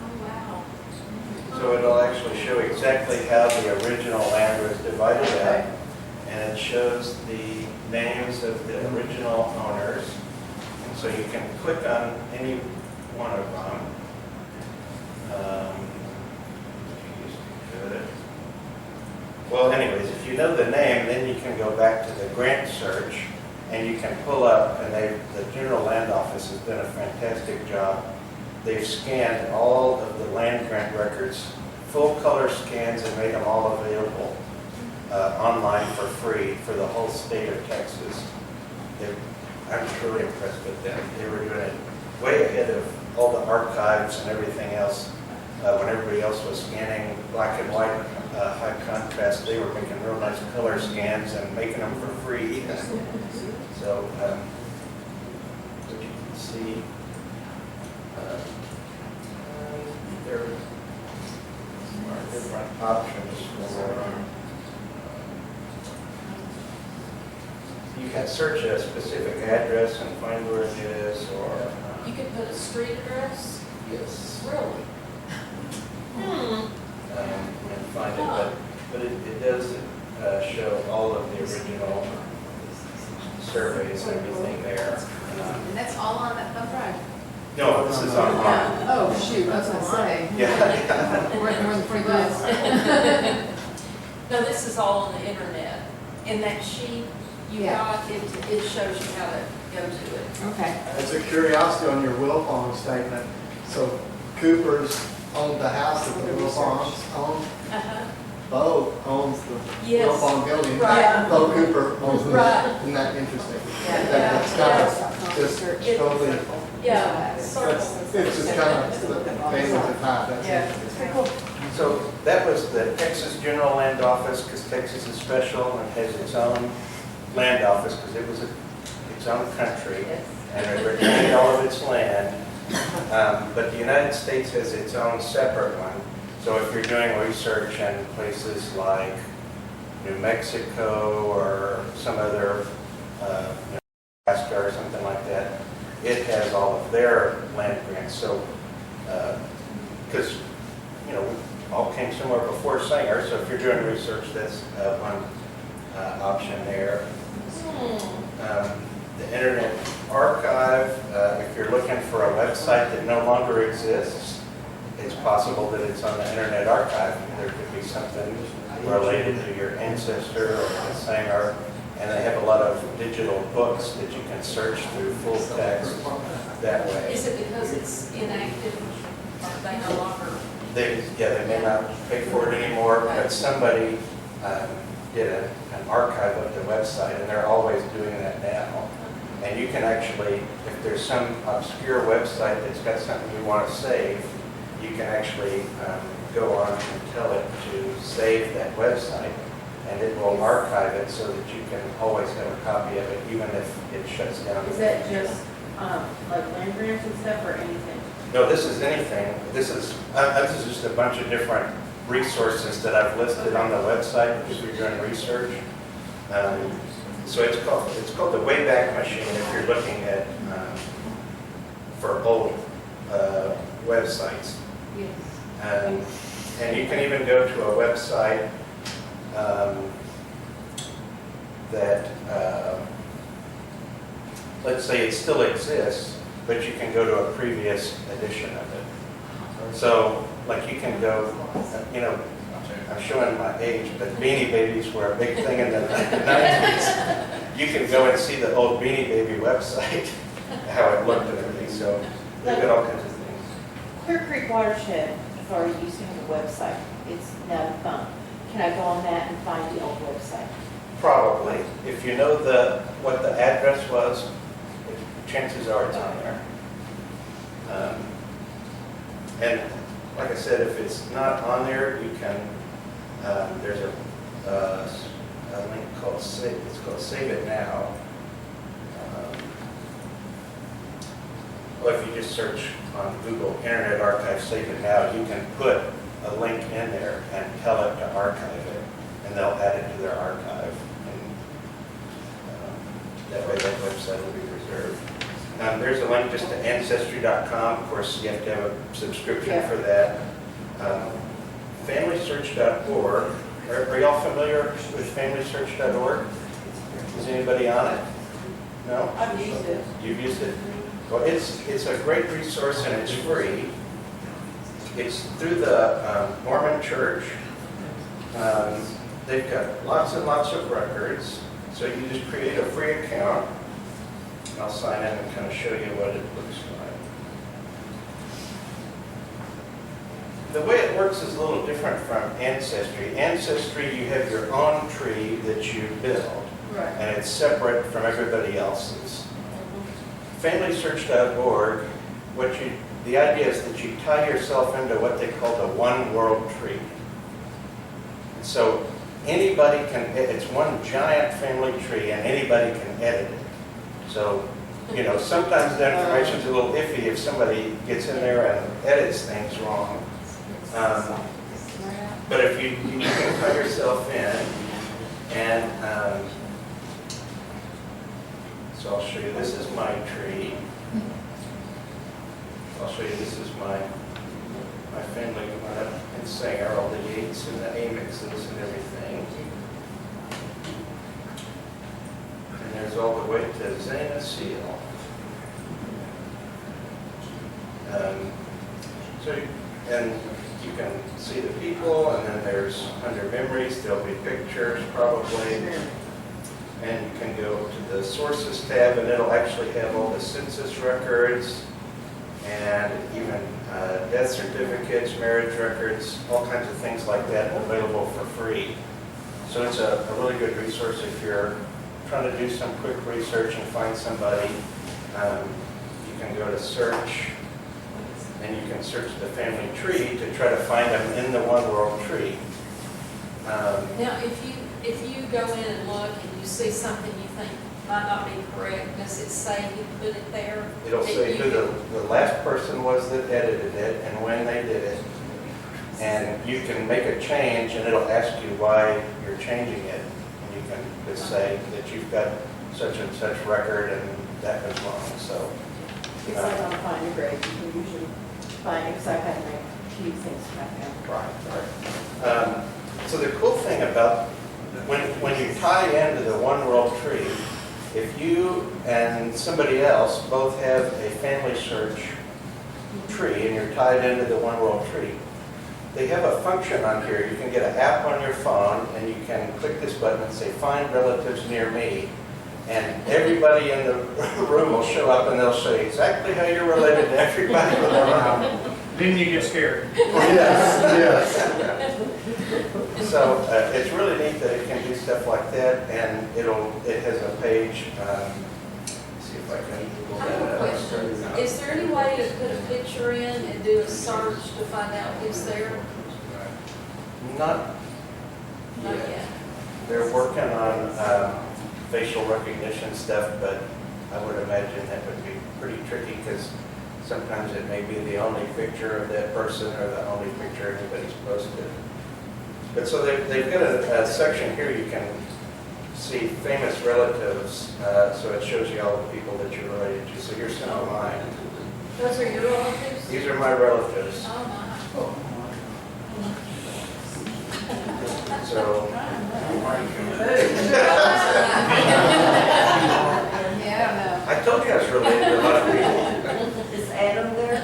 Oh, wow. So it'll actually show exactly how the original land was divided up, and it shows the names of the original owners. And so you can click on any one of them. Good. Well, anyways, if you know the name, then you can go back to the grant search, and you can pull up, and the General Land Office has done a fantastic job. They've scanned all of the land grant records, full color scans, and made them all available online for free for the whole state of Texas. I'm truly impressed with them. They were doing it way ahead of all the archives and everything else. When everybody else was scanning black and white, high contrast, they were making real nice color scans and making them for free. So, as you can see, there are different options for, you can search a specific address and find where it is, or You could put a street address? Yes. Really? And find it, but it does show all of the original surveys and everything there. And that's all on that thumb drive? No, this is online. Oh, shoot, I was gonna say. Yeah. Worth more than $3. No, this is all on the internet. In that sheet you Yeah. got, it shows you how to go to it. Okay. As a curiosity on your Wilfong statement, so Cooper's owned the house that the Wilfongs own. Uh-huh. Bo owns the Yes. Wilfong building. Right. Bo Cooper owns the, Right. isn't that interesting? Yeah. That's kind of just totally, Yeah, it's circle. just kind of the thing of the time. That's Yeah. interesting. It's pretty cool. So that was the Texas General Land Office, because Texas is special and has its own land office, because it was its own country, and it retained all of its land. But the United States has its own separate one. So if you're doing research in places like New Mexico or some other, Alaska or something like that, it has all of their land grants. So, because, we all came somewhere before Sanger, so if you're doing research, that's one option there. The Internet Archive, if you're looking for a website that no longer exists, it's possible that it's on the Internet Archive. There could be something related to your ancestor or the Sanger, and they have a lot of digital books that you can search through full text that way. Is it because it's inactive, or they no longer? They may not pay for it anymore, but somebody did an archive of the website, and they're always doing that now. And you can actually, if there's some obscure website that's got something you want to save, you can actually go on and tell it to save that website, and it will archive it so that you can always have a copy of it, even if it shuts down. Is that just, like land grants and stuff or anything? No, this is anything. This is just a bunch of different resources that I've listed on the website if you're doing research. So it's called the Wayback Machine if you're looking at for old websites. Yes. And you can even go to a website that, let's say it still exists, but you can go to a previous edition of it. So, like you can go, I'm showing my age, but Beanie Babies were a big thing in the 90s. You can go and see the old Beanie Baby website, how it looked and everything, so they've got all kinds of things. Clear Creek Watershed Authority used to have a website. It's now defunct. Can I go on that and find the old website? Probably. If you know what the address was, chances are it's on there. And like I said, if it's not on there, you can, there's a link called Save, it's called Save It Now. Well, if you just search on Google Internet Archive Save It Now, you can put a link in there and tell it to archive it, and they'll add it to their archive. And that way that website will be preserved. There's a link just to Ancestry.com. Of course, you have to have a subscription for that. FamilySearch.org. Are y'all familiar with FamilySearch.org? Is anybody on it? No? I've used it. You've used it? Well, it's a great resource and it's free. It's through the Mormon Church. They've got lots and lots of records. So you just create a free account. I'll sign in and kind of show you what it looks like. The way it works is a little different from Ancestry. Ancestry, you have your own tree that you build, Right. and it's separate from everybody else's. FamilySearch.org, the idea is that you tie yourself into what they call the one world tree. So anybody it's one giant family tree and anybody can edit it. So, sometimes the information's a little iffy if somebody gets in there and edits things wrong. But if you can tie yourself in, and so I'll show you, this is my tree. I'll show you, this is my family coming up and saying all the Yates and the Amixes and everything. And there's all the way to Zana Seal. And you can see the people, and then there's under memories, there'll be pictures probably. And you can go to the sources tab, and it'll actually have all the census records and even death certificates, marriage records, all kinds of things like that available for free. So it's a really good resource if you're trying to do some quick research and find somebody. You can go to search, and you can search the family tree to try to find them in the One World Tree. Now, if you go in and look and you see something you think might not be correct, does it say who put it there? It'll That say you who can- the last person was that edited it and when they did it. And you can make a change, and it'll ask you why you're changing it. And you can just say that you've got such and such record and that was wrong, so. It's like on Find Your Grave, you can usually find it, because I've had my few things happen. Right. So the cool thing about when you tie into the One World Tree, if you and somebody else both have a family search tree and you're tied into the One World Tree, they have a function on here. You can get an app on your phone, and you can click this button and say, find relatives near me. And everybody in the room will show up, and they'll say exactly how you're related to everybody around. Then you get scared. Yes, So it's really neat that it can do stuff like that, and it has a page. See if I can Google I have a that. question. Is there any way to put a picture in and do a search to find out who's there? Not Not yet. yet. They're working on facial recognition stuff, but I would imagine that would be pretty tricky because sometimes it may be the only picture of that person or the only picture anybody's posted. But so they've got a section here you can see famous relatives, so it shows you all the people that you're related to. So here's some of mine. Those are your relatives? These are my relatives. Oh, my. So Yeah, I don't know. I told you I was related to a lot of people. Is Adam there?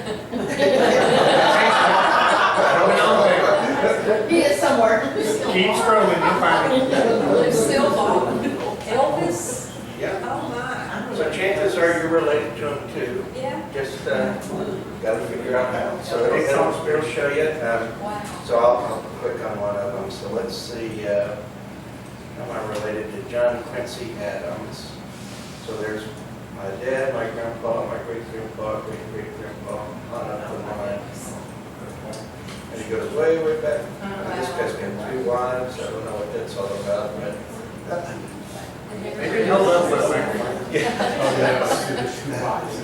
I don't know. He is somewhere. Keep scrolling, you'll find it. Lucille Ball. Elvis? Yeah. Oh, my. So chances are you're related to them too. Yeah. Just got to figure out how. So it'll show you. Wow. So I'll click on one of them. So let's see. Am I related to John Quincy Adams? So there's my dad, my grandpa, my great-grandpa, great-great-grandpa, on up the line. And he goes way, way back. And this guy's got 2 wives. I don't know what that's all about, but Maybe held up with me. yeah.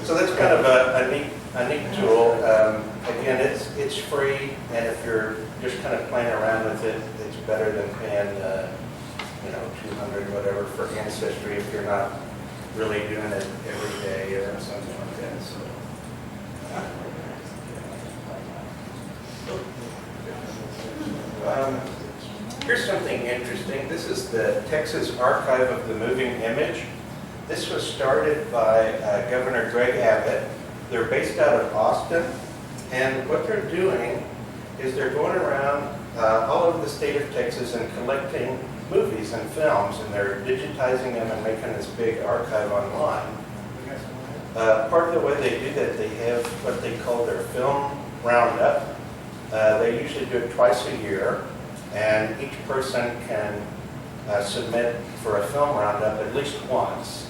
So that's kind of a neat tool. Again, it's free, and if you're just kind of playing around with it, it's better than paying, $200 whatever for Ancestry if you're not really doing it every day or something like that. So. Here's something interesting. This is the Texas Archive of the Moving Image. This was started by Governor Greg Abbott. They're based out of Austin, and what they're doing is they're going around all over the state of Texas and collecting movies and films, and they're digitizing them and making this big archive online. Part of the way they do that, they have what they call their film roundup. They usually do it twice a year, and each person can submit for a film roundup at least once.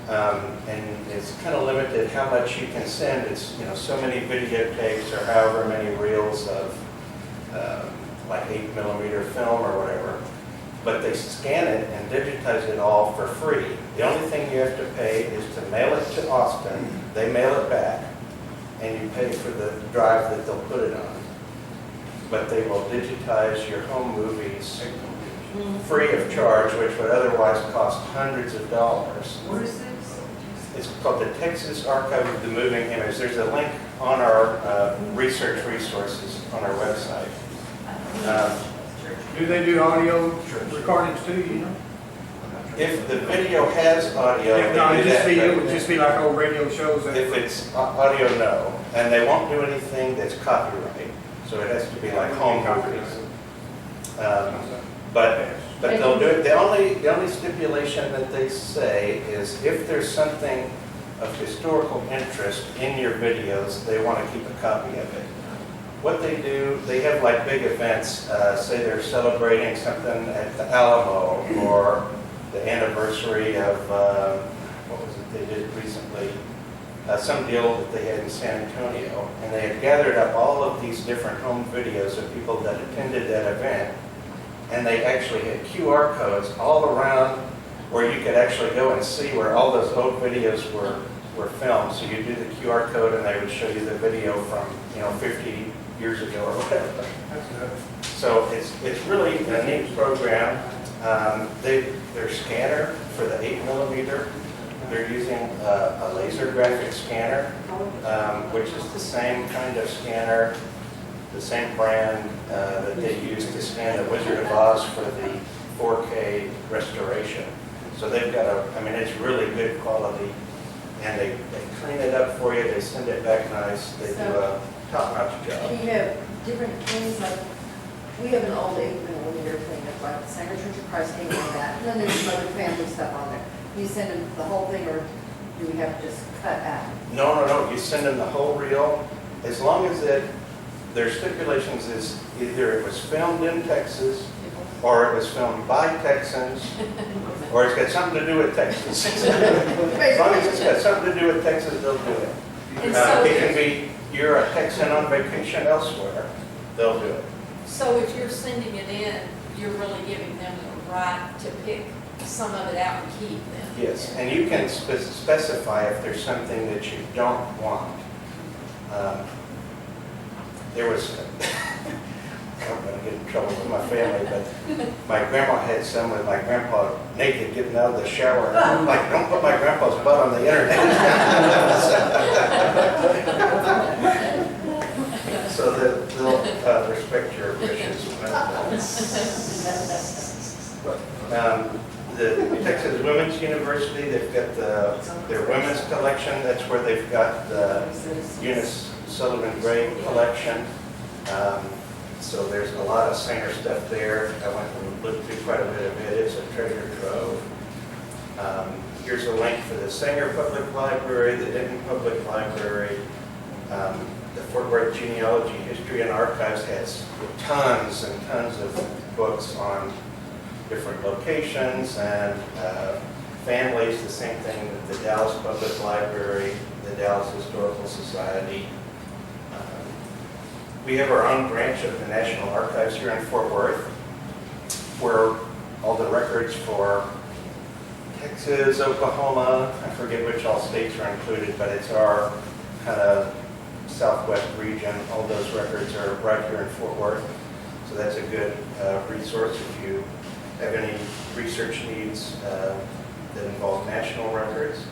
And it's kind of limited how much you can send. It's so many videotapes or however many reels of like 8mm film or whatever. But they scan it and digitize it all for free. The only thing you have to pay is to mail it to Austin. They mail it back, and you pay for the drive that they'll put it on. But they will digitize your home movies free of charge, which would otherwise cost hundreds of dollars. Where is this? It's called the Texas Archive of the Moving Image. There's a link on our research resources on our website. Do they do audio recordings too, you know? If the video has audio, If not, they do that, it but would just be like old radio shows. if it's audio, no. And they won't do anything that's copyright, so it has to be like home movies. But they'll do it, the only stipulation that they say is if there's something of historical interest in your videos, they want to keep a copy of it. What they do, they have like big events, say they're celebrating something at the Alamo or the anniversary of, what was it they did recently? Some deal that they had in San Antonio. And they had gathered up all of these different home videos of people that attended that event. And they actually had QR codes all around where you could actually go and see where all those old videos were filmed. So you do the QR code and they would show you the video from, 50 years ago or whatever. So it's really a neat program. Their scanner for the 8mm, they're using a laser graphic scanner, which is the same kind of scanner, the same brand that they use to scan the Wizard of Oz for the 4K restoration. So they've got it's really good quality, and they clean it up for you, they send it back nice, they do a top-notch job. You have different things, like, we have an old 8mm thing of like the Sanger Church of Christ came on that, and then there's some other family stuff on there. You send them the whole thing, or do we have to just cut out? No, you send them the whole reel, as long as their stipulations is either it was filmed in Texas, or it was filmed by Texans, or it's got something to do with Texas. As long as it's got something to do with Texas, they'll do it. And so It can be you're a Texan on vacation elsewhere, they'll do it. So if you're sending it in, you're really giving them the right to pick some of it out and keep them. Yes, and you can specify if there's something that you don't want. There was, I'm going to get in trouble with my family, but my grandma had some with my grandpa naked getting out of the shower. I'm like, don't put my grandpa's butt on the internet. So that they'll respect your wishes. The Texas Women's University, they've got their women's collection. That's where they've got the Eunice Sullivan Gray collection. So there's a lot of Sanger stuff there. I went and looked through quite a bit of it. It's a treasure trove. Here's a link for the Sanger Public Library, the Denton Public Library. The Fort Worth Genealogy, History, and Archives has tons and tons of books on different locations and families. The same thing with the Dallas Public Library, the Dallas Historical Society. We have our own branch of the National Archives here in Fort Worth, where all the records for Texas, Oklahoma, I forget which all states are included, but it's our kind of southwest region. All those records are right here in Fort Worth. So that's a good resource if you have any research needs that involve national records.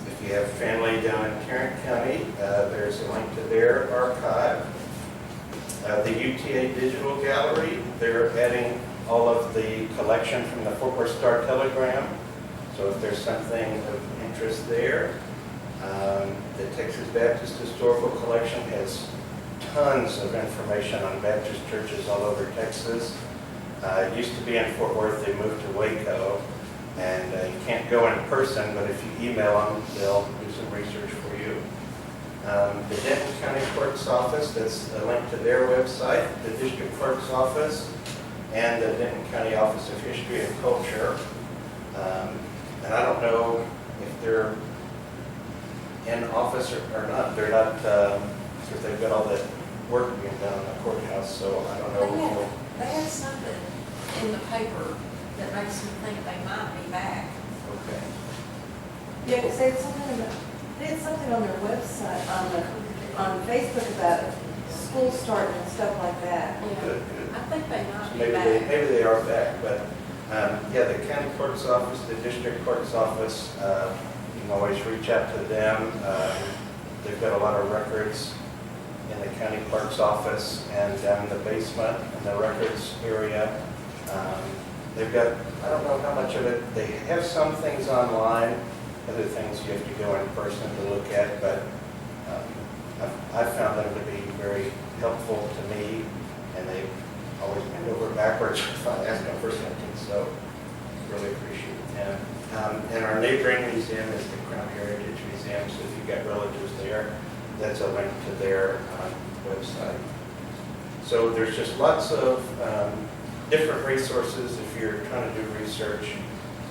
If you have family down in Tarrant County, there's a link to their archive. The UTA Digital Gallery, they're adding all of the collection from the Fort Worth Star-Telegram. So if there's something of interest there. The Texas Baptist Historical Collection has tons of information on Baptist churches all over Texas. It used to be in Fort Worth, they moved to Waco, and you can't go in person, but if you email them, they'll do some research for you. The Denton County Clerk's Office, that's a link to their website, the District Clerk's Office, and the Denton County Office of History and Culture. And I don't know if they're in office or not. They're not, because they've got all that work being done in the courthouse, so I don't know. They had something in the paper that makes me think they might be back. Okay. Yeah, because they had something on their website, on Facebook about school starting and stuff like that. Yeah. Good. I think they might be Maybe back. they are back, but Yeah, the county clerk's office, the district clerk's office, you can always reach out to them. They've got a lot of records in the county clerk's office and down in the basement in the records area. They've got, I don't know how much of it, they have some things online, other things you have to go in person to look at, but I've found them to be very helpful to me, and they always bend over backwards if I ask them for something, so really appreciate them. And our neighboring museum is the Crown Heritage Museum, so if you've got relatives there, that's a link to their website. So there's just lots of different resources if you're trying to do research.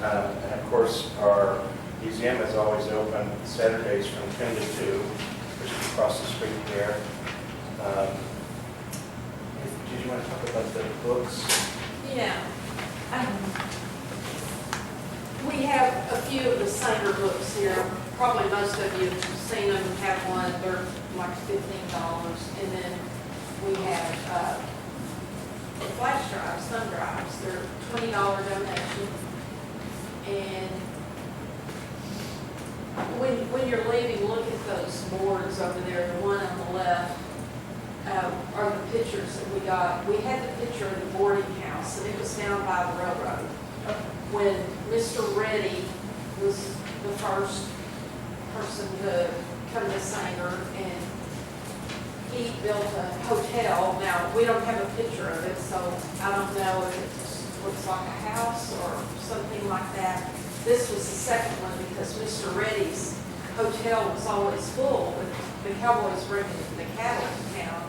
And of course, our museum is always open Saturdays from 10 to 2, which is across the street there. Did you want to talk about the books? Yeah. We have a few of the Sanger books here. Probably most of you have seen them, have one. They're like $15. And then we have the flash drives, thumb drives. They're $20 donation. And when you're leaving, look at those boards over there. The one on the left are the pictures that we got. We had the picture of the boarding house, and it was down by the railroad. When Mr. Reddy was the first person to come to Sanger, and he built a hotel. Now, we don't have a picture of it, so I don't know if it looks like a house or something like that. This was the second one because Mr. Reddy's hotel was always full with the cowboys bringing the cattle to town.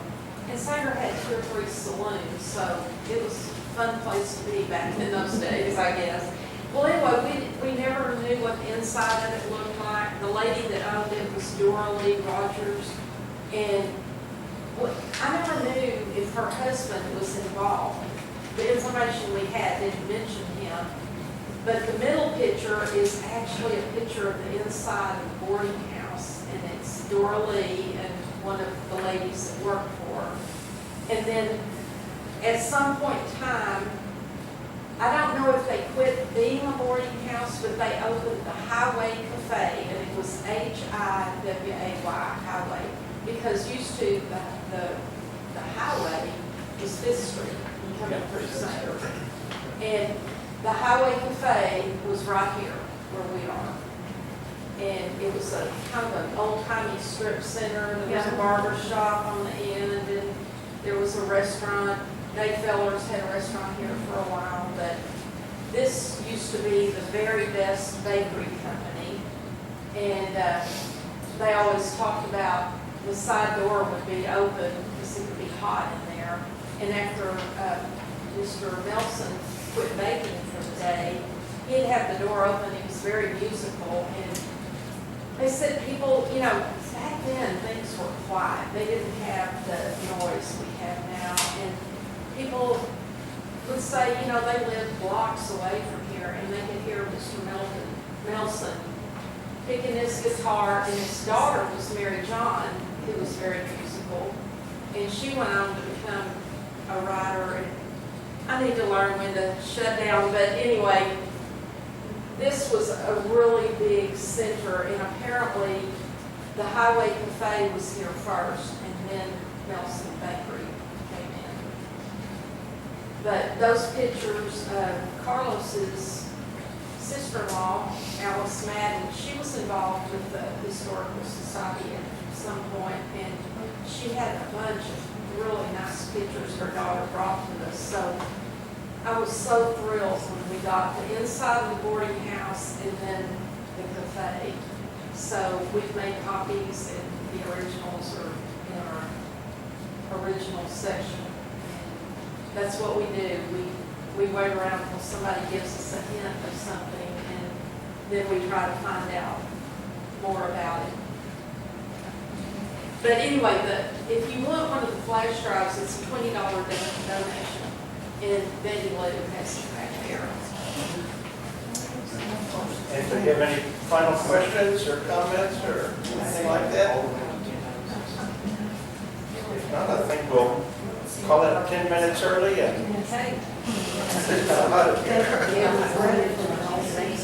And Sanger had 2 or 3 saloons, so it was a fun place to be back in those days, I guess. Well, anyway, we never knew what the inside of it looked like. The lady that owned it was Dora Lee Rogers, and I never knew if her husband was involved. The information we had didn't mention him, but the middle picture is actually a picture of the inside of the boarding house, and it's Dora Lee and one of the ladies that worked for her. And then at some point in time, I don't know if they quit being a boarding house, but they opened the Highway Cafe, and it was Hiway, Highway, because used to the highway was 5th Street, coming through Sanger. And the Highway Cafe was right here where we are. And it was a kind of an old-timey strip center. There was a barber shop on the end, and there was a restaurant. Dave Fellers had a restaurant here for a while, but this used to be the very best bakery company. And they always talked about the side door would be open because it would be hot in there. And after Mr. Nelson quit baking for the day, he'd have the door open. He was very musical. And they said people, you know, back then things were quiet. They didn't have the noise we have now. And people would say, you know, they lived blocks away from here, and they could hear Mr. Nelson picking his guitar, and his daughter was Mary John, who was very musical, and she went on to become a writer. And I need to learn when to shut down, but anyway, this was a really big center, and apparently the Highway Cafe was here first, and then Nelson Bakery came in. But those pictures of Carlos's sister-in-law, Alice Madden, she was involved with the Historical Society at some point, and she had a bunch of really nice pictures her daughter brought to us. So I was so thrilled when we got the inside of the boarding house and then the cafe. So we've made copies, and the originals are in our original section. And that's what we do. We wait around until somebody gives us a hint of something, and then we try to find out more about it. But anyway, if you want one of the flash drives, it's a $20 donation. And Betty Lou has it back there. And do you have any final questions or comments or anything like that? If not, I think we'll call it 10 minutes early and Okay. it's kind of hot up here. Yeah, it's ready for the whole thing.